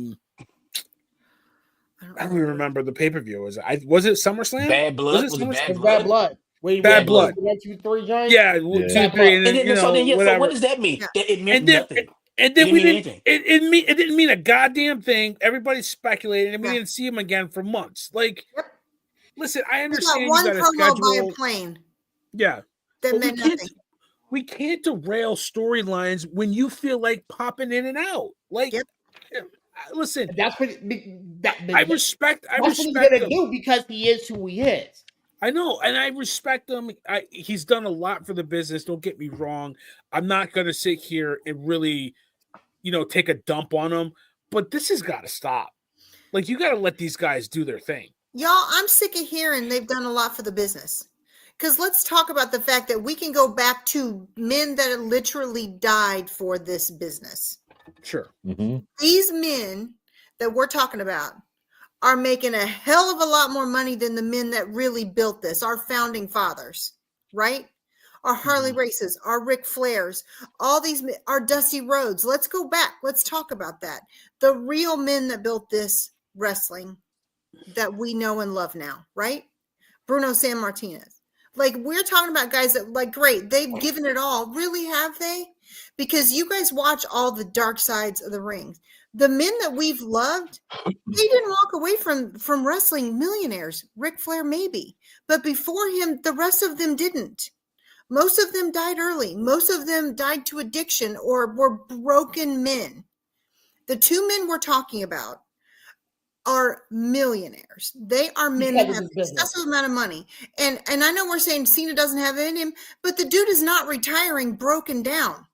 don't even remember the pay-per-view. Was it SummerSlam? Bad Blood? Was it SummerSlam? Bad Blood. Wait, Bad Blood. 1, 2, 3 giants? Yeah, 2, 3, and then, so what does that mean? Yeah. That it meant And then, nothing. and then It we didn't didn't. mean It didn't mean a goddamn thing. Everybody speculated, and we Yeah. didn't see him again for months. Like, listen, I We understand got you one got a promo by schedule. a plane Yeah, that but meant nothing. we can't derail storylines when you feel like popping in and out. Like, listen, That's what I respect. I that's what respect he's gonna him. do because he is who he is. I know, and I respect him. He's done a lot for the business. Don't get me wrong. I'm not going to sit here and really, take a dump on him. But this has got to stop. Like, you got to let these guys do their thing. Y'all, I'm sick of hearing they've done a lot for the business. Because let's talk about the fact that we can go back to men that literally died for this business. Sure. Mm-hmm. These men that we're talking about are making a hell of a lot more money than the men that really built this, our founding fathers, right? Our Harley Races, our Ric Flairs, all these, our Dusty Rhodes. Let's go back. Let's talk about that. The real men that built this wrestling that we know and love now, right? Bruno Sammartinez. Like, we're talking about guys that, like, great, they've given it all. Really, have they? Because you guys watch all the dark sides of the ring. The men that we've loved, they didn't walk away from wrestling millionaires. Ric Flair, maybe. But before him, the rest of them didn't. Most of them died early. Most of them died to addiction or were broken men. The 2 men we're talking about are millionaires. They are men that have an excessive amount of money. And I know we're saying Cena doesn't have it in him, but the dude is not retiring broken down.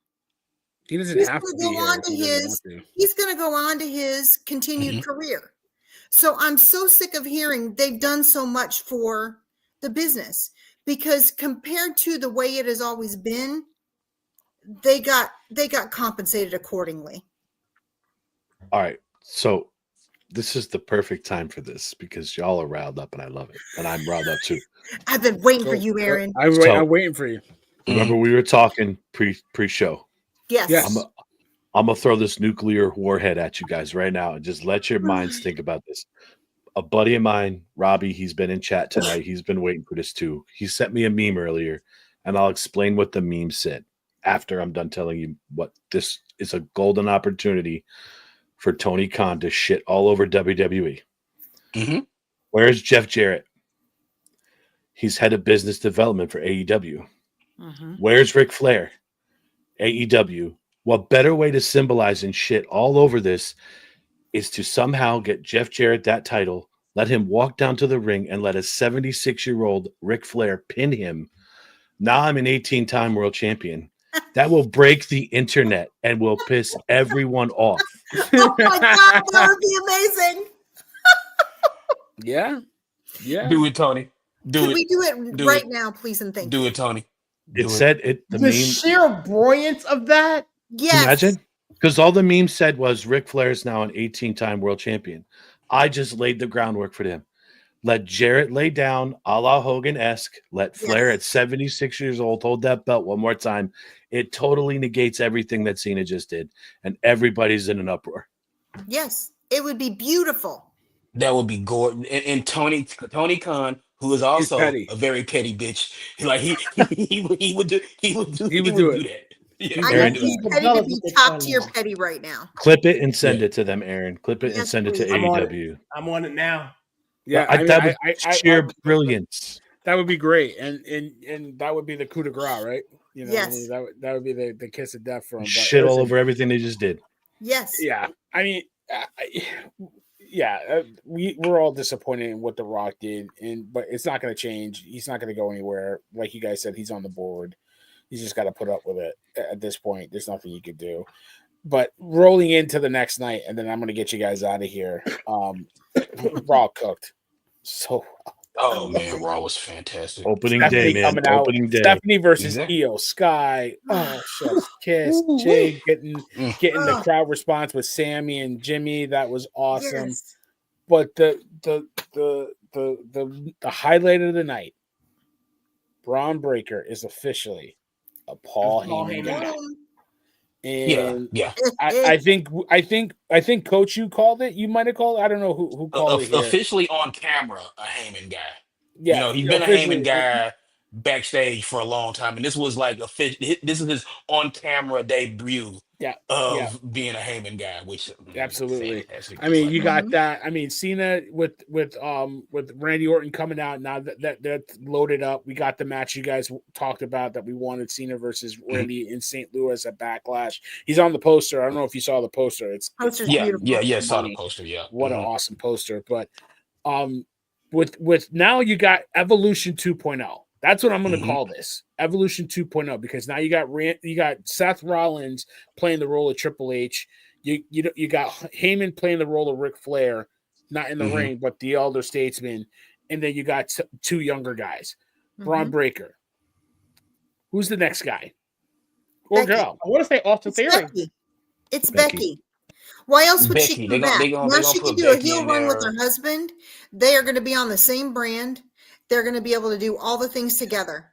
He doesn't have to be here. He's going to go on to his continued career. So I'm so sick of hearing they've done so much for the business because compared to the way it has always been, they got compensated accordingly. All right. So this is the perfect time for this because y'all are riled up and I love it. And I'm riled up too. I've been waiting for you, Aaron. I'm waiting for you. Remember we were talking pre-show. Yes. I'm going to throw this nuclear warhead at you guys right now and just let your minds think about this. A buddy of mine, Robbie, he's been in chat tonight. He's been waiting for this too. He sent me a meme earlier, and I'll explain what the meme said after I'm done telling you what this is a golden opportunity for Tony Khan to shit all over WWE. Mm-hmm. Where's Jeff Jarrett? He's head of business development for AEW. Mm-hmm. Where's Ric Flair? AEW, what better way to symbolize and shit all over this is to somehow get Jeff Jarrett that title, let him walk down to the ring, and let a 76-year-old Ric Flair pin him. Now I'm an 18-time world champion. That will break the internet and will piss everyone off. Oh my God, that would be amazing. Yeah. Do it, Tony. Could we do it right now, please and thank you? Do it, Tony. It said it. The sheer brilliance of that. Yes. Imagine, because all the meme said was Ric Flair is now an 18-time world champion. I just laid the groundwork for them. Let Jarrett lay down, a la Hogan-esque. Let Flair at 76 years old hold that belt one more time. It totally negates everything that Cena just did, and everybody's in an uproar. Yes, it would be beautiful. That would be Gordon and Tony Khan, who is also petty. a very petty bitch. Like he would do that. Yeah, I Aaron, need he's petty to be top tier petty right now. Clip it and send it to them, Aaron. Clip it and send it to AEW. I'm on it now. Yeah, That was sheer brilliance. That would be great, and that would be the coup de grace, right? You know, Yes. I mean, that would be the kiss of death for him. Shit all over everything they just did. Yes. Yeah, I mean, we're all disappointed in what The Rock did, but it's not going to change. He's not going to go anywhere. Like you guys said, he's on the board. He's just got to put up with it at this point. There's nothing you could do. But rolling into the next night, and then I'm going to get you guys out of here. Raw cooked so well. Oh man, Raw was fantastic. Opening Stephanie day, man. coming out. Opening day. Stephanie versus Exactly. Io Sky. Oh, chef's kiss. Jay getting the crowd response with Sammy and Jimmy. That was awesome. Yes. But the highlight of the night, Braun Breaker is officially a Paul Heyman guy. And Yeah. I think Coach, you called it. You might have called it. I don't know who called it here. Officially on camera, a Heyman guy. Yeah, You know, he's been a Heyman guy backstage for a long time, and this was like this is his on camera debut. Of being a Heyman guy, which absolutely. fantastic. I mean, you got that. I mean, Cena with Randy Orton coming out now that's loaded up. We got the match you guys talked about that we wanted, Cena versus Randy in St. Louis at Backlash. He's on the poster. I don't know if you saw the poster. Poster's beautiful. Yeah. Saw the poster. Yeah, what an awesome poster. But with now you got Evolution 2.0. That's what I'm going to call this, Evolution 2.0, because now you got Seth Rollins playing the role of Triple H. You got Heyman playing the role of Ric Flair, not in the ring, but the elder statesman, and then you got two younger guys, Braun Breaker. Who's the next guy? Or Becky. girl? I want to say Austin Theory. It's Becky. Why else would she come back? They Now she put can do a Becky heel in run with there. her husband. They are going to be on the same brand. They're going to be able to do all the things together.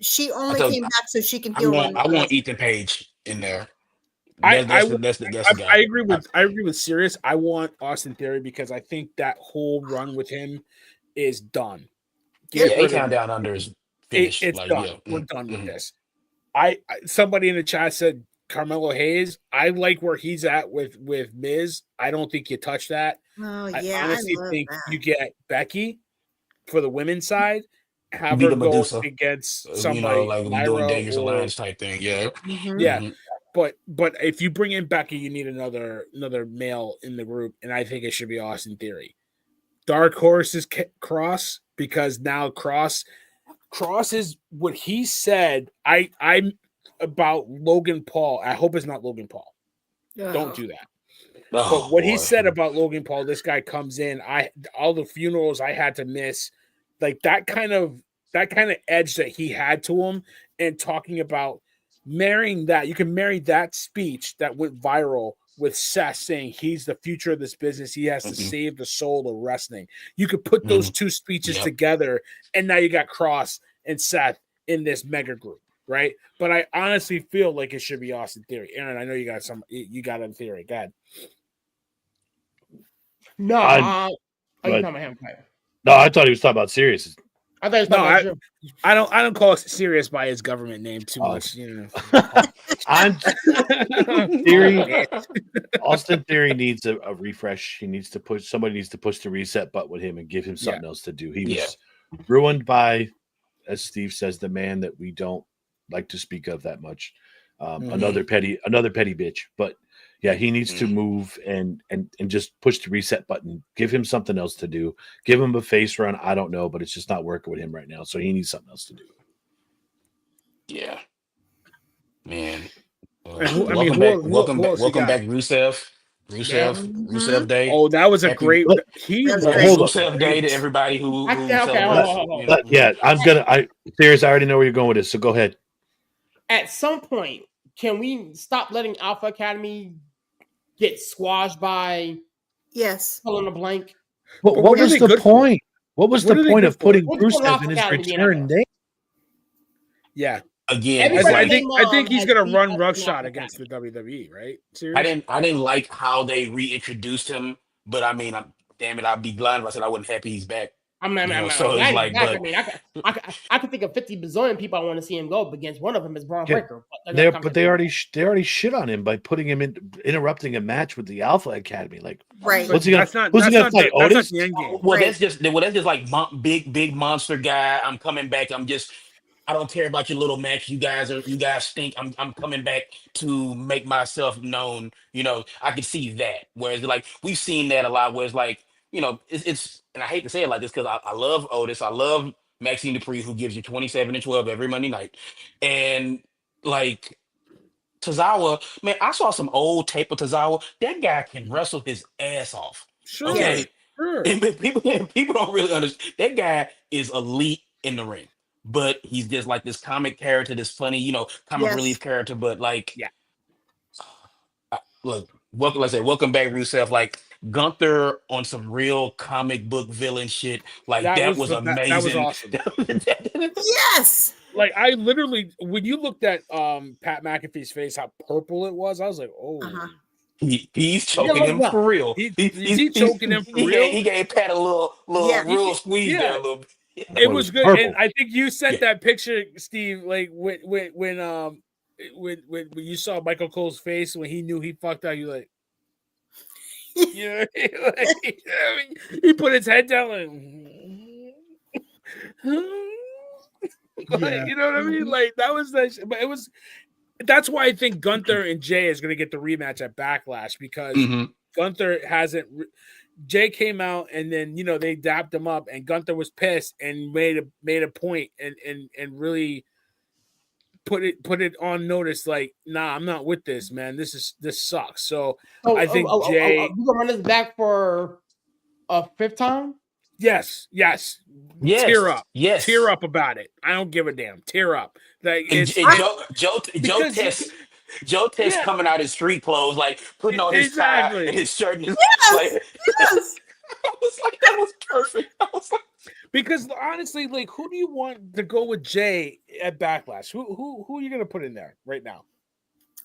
She only came back so she can heel run. I want Ethan Page in there. I agree with Sirius. I want Austin Theory because I think that whole run with him is done. A-Town Down Under is finished. It's done. Yeah. We're done with this. Somebody in the chat said Carmelo Hayes. I like where he's at with Miz. I don't think you touch that. Oh I yeah, honestly I love think that. you get Becky for the women's side, have Be her the go Medusa. against somebody like we Lyra doing Dangerous or- Alliance type thing. Yeah. Yeah. But if you bring in Becky, you need another male in the group, and I think it should be Austin Theory. Dark Horse is Cross, because now Cross is what he said. I'm about Logan Paul. I hope it's not Logan Paul. Don't do that. But what he said about Logan Paul, this guy comes in. All the funerals I had to miss, like that kind of edge that he had to him, and talking about marrying that. You can marry that speech that went viral with Seth saying he's the future of this business. He has to save the soul of wrestling. You could put those two speeches together, and now you got Cross and Seth in this mega group, right? But I honestly feel like it should be Austin Theory. Aaron, I know you got a theory. Go ahead. No, I thought he was talking about Sirius. I thought he was talking about Jim. I don't call it Sirius by his government name too much. You know, Austin Theory needs a refresh. Somebody needs to push the reset button with him and give him something else to do. He was ruined by, as Steve says, the man that we don't like to speak of that much. Another petty bitch. But yeah, he needs to move and just push the reset button. Give him something else to do. Give him a face run. I don't know, but it's just not working with him right now. So he needs something else to do. Yeah, man. And who, I mean, Welcome back. who else you Welcome got? back, Rusev. Yeah. Rusev Day. Oh, that was a Happy great. But- He That's was great. hold up. Rusev Day to everybody who Okay, celebrates. hold on. You know. Yeah, Serious, I already know where you're going with this. So go ahead. At some point, can we stop letting Alpha Academy get squashed by Yes. fill in the blank? But But what what are was they the good for? point? What was What the are they point good of for? putting What's going on Rusev with in his Academy being return out name? Yeah, Again, it's Everybody I like think Mom he's has gonna beat run up roughshod on against the WWE, right? I Serious? didn't like how they reintroduced him, but I mean, damn it, I'd be blind if I said I wasn't happy he's back. I'm You know, glad so it's he's like, back. I but mean, I could think of 50 bazillion people I want to see him go up against. One of them is Braun Yeah. Breaker. But They already shit on him by putting him in interrupting a match with the Alpha Academy. Like, Right. what's he gonna? Who's he gonna fight? that's not Otis? the end game. well, Right. that's just like big monster guy. I'm coming back. I don't care about your little match. You guys stink. I'm coming back to make myself known. You know, I could see that. Whereas like we've seen that a lot. Where it's like, you know, it's and I hate to say it like this because I love Otis. I love Maxine Dupree, who gives you 27 and 12 every Monday night, and like Tozawa, man, I saw some old tape of Tozawa. That guy can wrestle his ass off. Sure, Yes. Okay, sure. and people don't really understand. That guy is elite in the ring, but he's just like this comic character, this funny, comic relief Yes. character. But like, Yeah. look, welcome. Let's say, welcome back, Rusev. Like Gunther on some real comic book villain shit. Like That that was was that was amazing. awesome. Yes. Like I literally, when you looked at Pat McAfee's face, how purple it was, I was like, oh, Uh-huh. He's Yeah, choking him look, for real. is he choking him for real? He gave Pat a little Yeah. real squeeze there Yeah. a little bit. It Boy, was was good, purple. and I think you sent Yeah. that picture, Steve. Like when you saw Michael Cole's face when he knew he fucked up, you like, you know, I mean, he put his head down like, Yeah. you know what I mean? Like that was but it was. That's why I think Gunther and Jay is going to get the rematch at Backlash because Mhm. Gunther hasn't. Jay came out and then they dapped him up and Gunther was pissed and made a point and really put it on notice like, nah, I'm not with this, man. This sucks. So I think Jay. We gonna run this back for a fifth time. Yes. Yes. Tear up. Yes. Tear up about it. I don't give a damn. Tear up. Like And, it's and Joe because Joe Test yeah. coming out in street clothes, like putting on his tie Exactly. and his shirt. And his, Yes. like, Yes. I was like, that was perfect. I was like, because honestly, like, who do you want to go with Jay at Backlash? Who are you gonna put in there right now?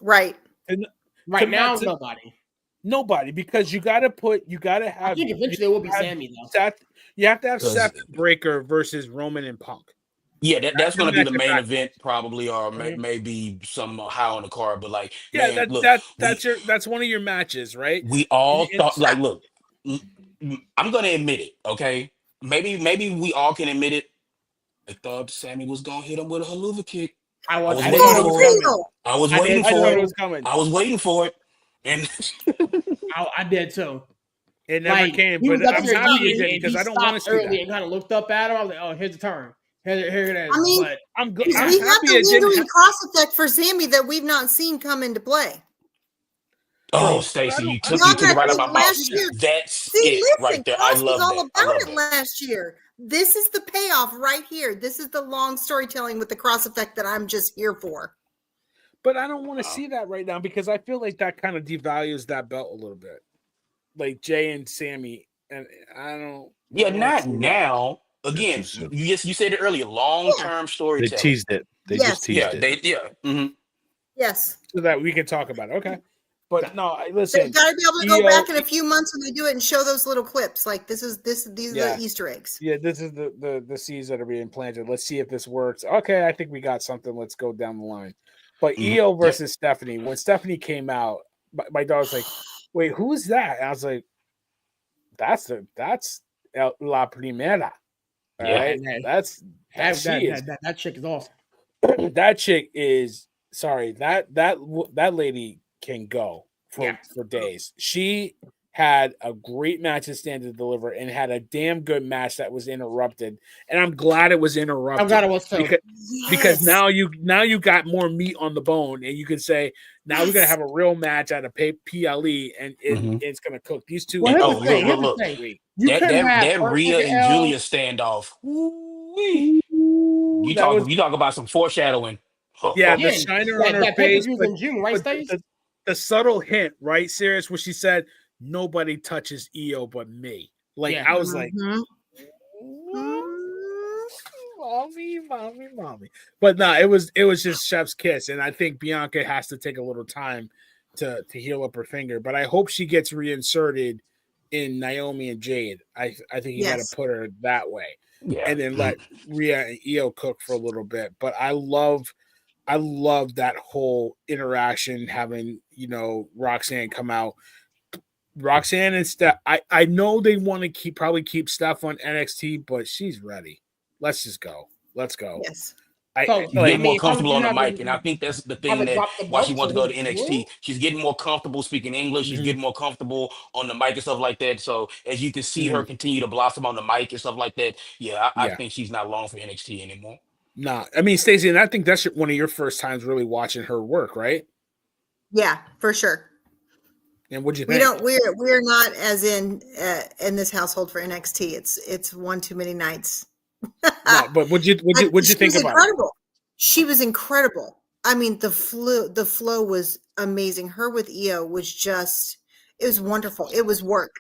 Right. Right now, to- nobody. Nobody, because you gotta have. I think eventually it will be Sammy though. Seth, you have to have 'Cause- Seth Breaker versus Roman and Punk. yeah, that's going to be the match at main Backlash. event probably, or Mhm. maybe some high on the card. But like, Yeah, man, look, that's one of your matches, right? we all And- thought like, look, I'm going to admit it, okay? Maybe we all can admit it. I thought Sammy was going to hit him with a haluva kick. I was didn't waiting know it for was it. coming. Real. I was I waiting did- I for thought it. it was coming. I was waiting for it, and I did too. It never Like, came, he was but up I'm there happy eating, it didn't and because he I don't want to stopped see early that. and kind of looked up at him. I was like, "Oh, here's the turn. Here it is." I mean, but I'm good. We I'm have happy the it didn't. lingering cross effect for Sammy that we've not seen come into play. oh, Bro, Stacey, you I took don't- it right out of I my mean, mouth. last year- That's See, it listen, right there. I Cross was love all that. about I love it that. last year. This is the payoff right here. This is the long storytelling with the cross effect that I'm just here for. But I don't want to see that right now because I feel like that kind of devalues that belt a little bit. Like Jay and Sammy, and I don't. Yeah, I don't not see that. now. Again, too soon. you said it earlier. Long-term They storytelling. teased it. They Yes. just teased Yeah, it. mhm. Yes. So that we can talk about it. Okay. But no, They've listen. got to be able to go EO back in a few months when they do it and show those little clips. Like these are Yeah. the Easter eggs. Yeah, this is the seeds that are being planted. Let's see if this works. Okay, I think we got something. Let's go down the line. But Mhm. EO versus Stephanie. When Stephanie came out, my dog's like, "Wait, who is that?" And I was like, "That's La Primera." All Yeah. right, And that chick is that chick is awesome. that chick is sorry, that lady can go for days. She had a great match at Stand to Deliver and had a damn good match that was interrupted. And I'm glad it was interrupted. I'm glad it was too. Because now you got more meat on the bone, and you can say now we're gonna have a real match at a PLE, and it's gonna cook. These two. Well, And, look. You couldn't have That Rhea and Julia standoff. Woo-wee. You talk about some foreshadowing. Yeah, the shiner on her face, in June, right, Stace? The subtle hint, right, Serious, where she said, "Nobody touches EO but me." Like I was like, mommy. But no, it was just chef's kiss, and I think Bianca has to take a little time to heal up her finger. But I hope she gets reinserted in Naomi and Jade. I think you got to put her that way, and then let Rhea and Io cook for a little bit. But I love that whole interaction, having Roxanne come out. Roxanne and Steph. I know they want to probably keep Steph on NXT, but she's ready. Let's just go. Let's go. Yes. She's getting more comfortable on the mic, and I think that's the thing why she wants to go to NXT. She's getting more comfortable speaking English. She's getting more comfortable on the mic and stuff like that. So as you can see her continue to blossom on the mic and stuff like that, I think she's not long for NXT anymore. Nah, I mean, Stacey, and I think that's one of your first times really watching her work, right? Yeah, for sure. And what'd you think? We're not as in this household for NXT. It's one too many nights. No, but what'd you think about incredible. She was incredible. I mean, the flow was amazing. Her with Io was just, it was wonderful. It was work.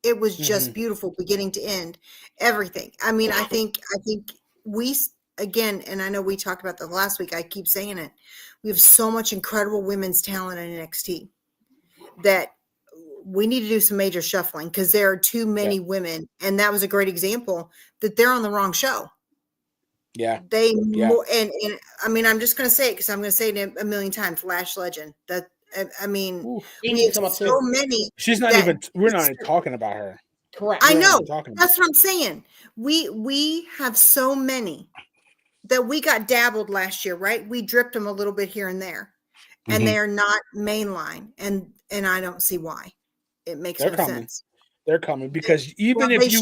It was just beautiful, beginning to end. Everything. I mean, I think we, again, and I know we talked about that last week. I keep saying it. We have so much incredible women's talent in NXT that we need to do some major shuffling, because there are too many women, and that was a great example that they're on the wrong show. Yeah, and I mean, I'm just going to say it because I'm going to say it a million times. Lash Legend. That I mean, we have so many. She's not even. We're not even talking about her. Correct. I know. That's what I'm saying. We have so many that we got dabbled last year, right? We dripped them a little bit here and there, and they're not mainline, and I don't see why. It makes no sense. They're coming because even if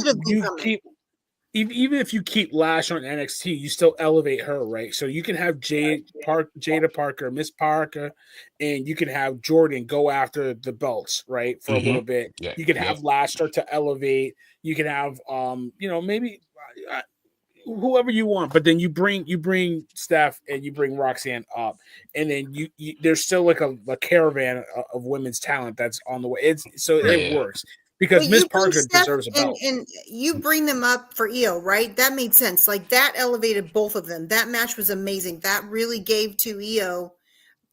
you keep Lash on NXT, you still elevate her, right? So you can have Jada Parker, Miss Parker, and you can have Jordan go after the belts, right, for a little bit. Yeah, you can have Lash start to elevate. You can have maybe whoever you want, but then you bring Steph and you bring Roxanne up, and then you there's still like a caravan of women's talent that's on the way. It works because Miss Parker deserves a belt. And you bring them up for Io, right? That made sense. Like that elevated both of them. That match was amazing. That really gave to Io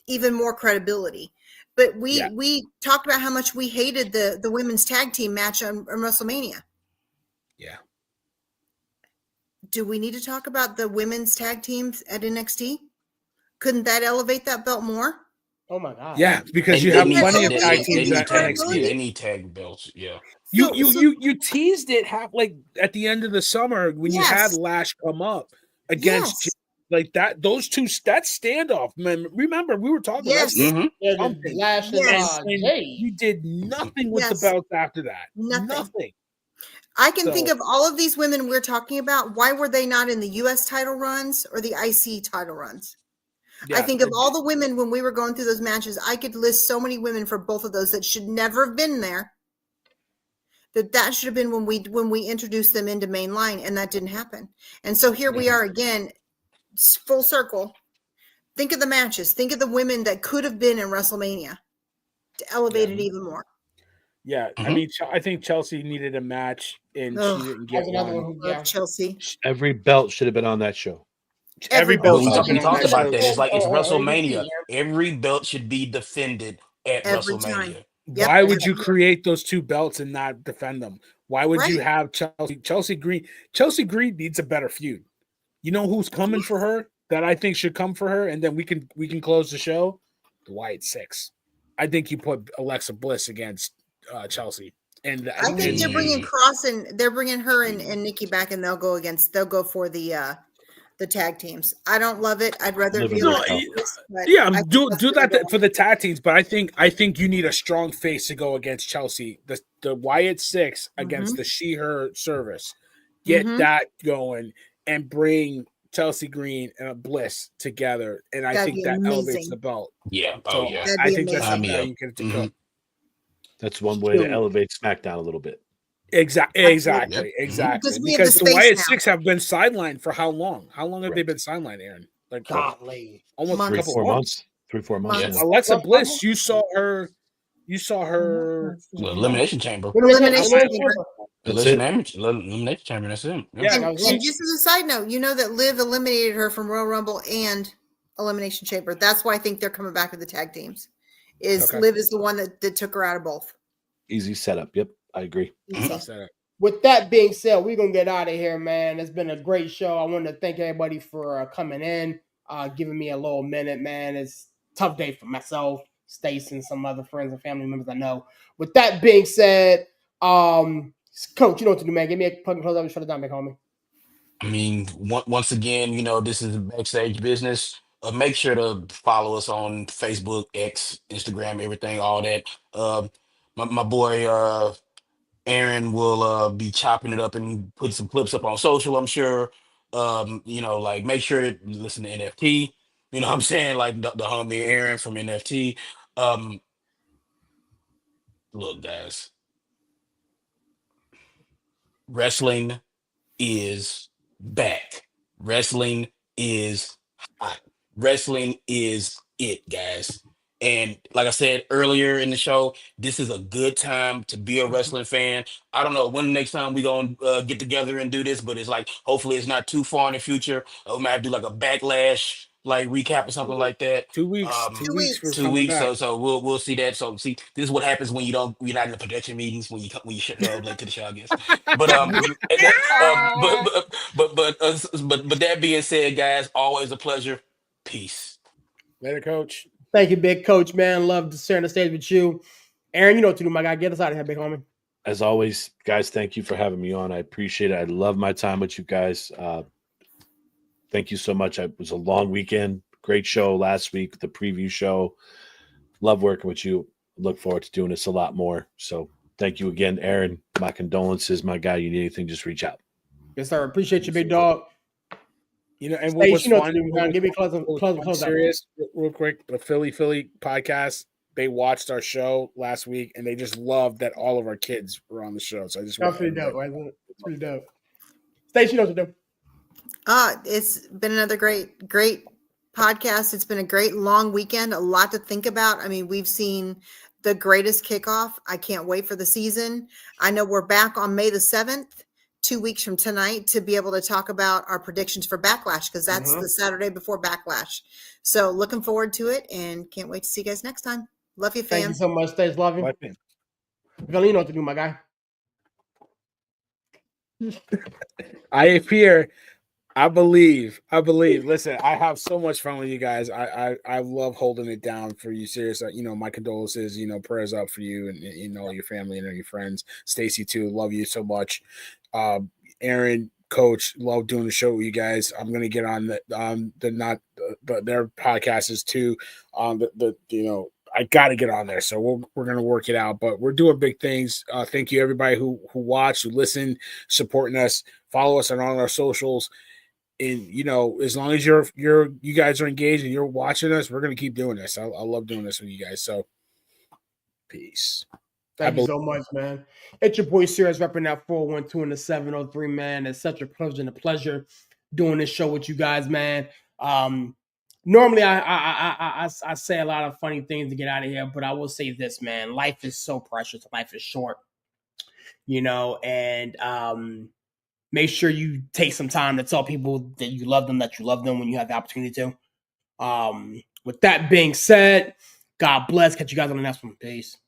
even more credibility. But we talked about how much we hated the women's tag team match on WrestleMania. Yeah. Do we need to talk about the women's tag teams at NXT? Couldn't that elevate that belt more? Oh my God! Yeah, because you have plenty of tag teams at NXT. They need tag belts. Yeah. You teased it like at the end of the summer when you had Lash come up against like that. Those two, that standoff. Man, remember we were talking about Lash and Jade. You did nothing with the belts after that. Nothing. I can think of all of these women we're talking about. Why were they not in the U.S. title runs or the IC title runs? Yeah, I think of all the women when we were going through those matches, I could list so many women for both of those that should never have been there. That should have been when we introduced them into main line, and that didn't happen. And so here we are again, full circle. Think of the matches. Think of the women that could have been in WrestleMania to elevate it even more. Yeah, I mean, I think Chelsea needed a match, and she didn't get one. Chelsea. Every belt should have been on that show. Every belt. We talked about that. It's like it's WrestleMania. Every belt should be defended at WrestleMania. Yep. Why would you create those two belts and not defend them? Why would you have Chelsea Green? Chelsea Green needs a better feud. You know who's coming for her that I think should come for her, and then we can close the show. The Wyatt Six. I think you put Alexa Bliss against Chelsea, and I think they're bringing Cross and they're bringing her and Nikki back, and they'll go for the the tag teams. I don't love it. I'd rather it be Living like with this, but Yeah, I think do that's do where they're that going. for the tag teams, but I think you need a strong face to go against Chelsea. The Wyatt Six against the She-Her service. Get that going and bring Chelsea Green and Bliss together, and I That'd think be that elevates amazing. the belt. Yeah. Oh So yeah. That'd I be think that's amazing. something me that up. you can do. Mhm. That's one way to elevate SmackDown a little bit. Exactly. Absolutely. Exactly. Because we have the Because the space Wyatt now. Six have been sidelined for how long? How long have they Correct. been sidelined, Aaron? Like Golly. almost a Months. couple months. 3-4 months. Yeah. Yeah. Alexa Rough Bliss, Rumble? you saw her. The Elimination Chamber. Elimination Elimination Chamber. Chamber. That's it. Elimination Chamber. That's it. Yeah, that And, was and it. just as a side note, you know that Liv eliminated her from Royal Rumble and Elimination Chamber. That's why I think they're coming back to the tag teams. Is Okay. Liv is the one that took her out of both. Easy setup. Yep, I agree. So, With that being said, we're gonna get out of here, man. It's been a great show. I want to thank everybody for coming in, giving me a little minute, man. It's a tough day for myself, Stace, and some other friends and family members I know. With that being said, Coach, you know what to do, man. Give me a plug and close up and shut it down, big homie. I mean, once again, this is Backstage business. Make sure to follow us on Facebook, X, Instagram, everything, all that. My boy Aaron will be chopping it up and put some clips up on social, I'm sure. Like make sure to listen to NFT. You know what I'm saying? Like the homie Aaron from NFT. Um, Look, guys, wrestling is back. Wrestling is hot. Wrestling is it, guys. And like I said earlier in the show, this is a good time to be a wrestling fan. I don't know when the next time we gonna get together and do this, but it's like hopefully it's not too far in the future. We might have to do like a backlash like recap or something like that. 2 weeks. 2 2 weeks for weeks. 2 coming weeks, back. so we'll see that. So see, this is what happens when you're not in the production meetings when you show up late to the show, I guess. But but that being said, guys, always a pleasure. Peace. Later, Coach. Thank you, big coach, man. Love to share the stage with you. Aaron, you know what to do, my guy. Get us out of here, big homie. As always, guys, thank you for having me on. I appreciate it. I love my time with you guys. Thank you so much. It was a long weekend. Great show last week, the preview show. Love working with you. Look forward to doing this a lot more. So thank you again, Aaron. My condolences, my guy. You need anything, just reach out. Yes, sir. Appreciate you, big dog. And Stace, what's you know what fun? to do, man. Give me a close out. Serious, real quick. The Philly podcast. They watched our show last week, and they just loved that all of our kids were on the show. So I just That's pretty dope, right? It's pretty dope. Stace, you know what to do. It's been another great podcast. It's been a great long weekend, a lot to think about. I mean, we've seen the greatest kickoff. I can't wait for the season. I know we're back on May the 7th, 2 weeks from tonight, to be able to talk about our predictions for Backlash, because that's the Saturday before Backlash. So looking forward to it and can't wait to see you guys next time. Love you, fam. Thank you so much, Stace. Love you. Bye. Phil, you know what to do, my guy. I appear. I believe. Listen, I have so much fun with you guys. I love holding it down for you. Serious, my condolences. Prayers up for you and your family and your friends. Stacy too. Love you so much. Aaron, Coach, love doing the show with you guys. I'm gonna get on their podcasts too. I got to get on there, so we're gonna work it out. But we're doing big things. Thank you everybody who watched, who listened, supporting us. Follow us on all our socials. And as long as you guys are engaged and you're watching us, we're gonna keep doing this. I love doing this with you guys. So peace. Thank you so much, man. It's your boy Sirius repping that 412 and the 703, man. It's such a privilege and a pleasure doing this show with you guys, man. Normally I say a lot of funny things to get out of here, but I will say this, man. Life is so precious. Life is short, and make sure you take some time to tell people that you love them when you have the opportunity to. With that being said, God bless. Catch you guys on the next one. Peace.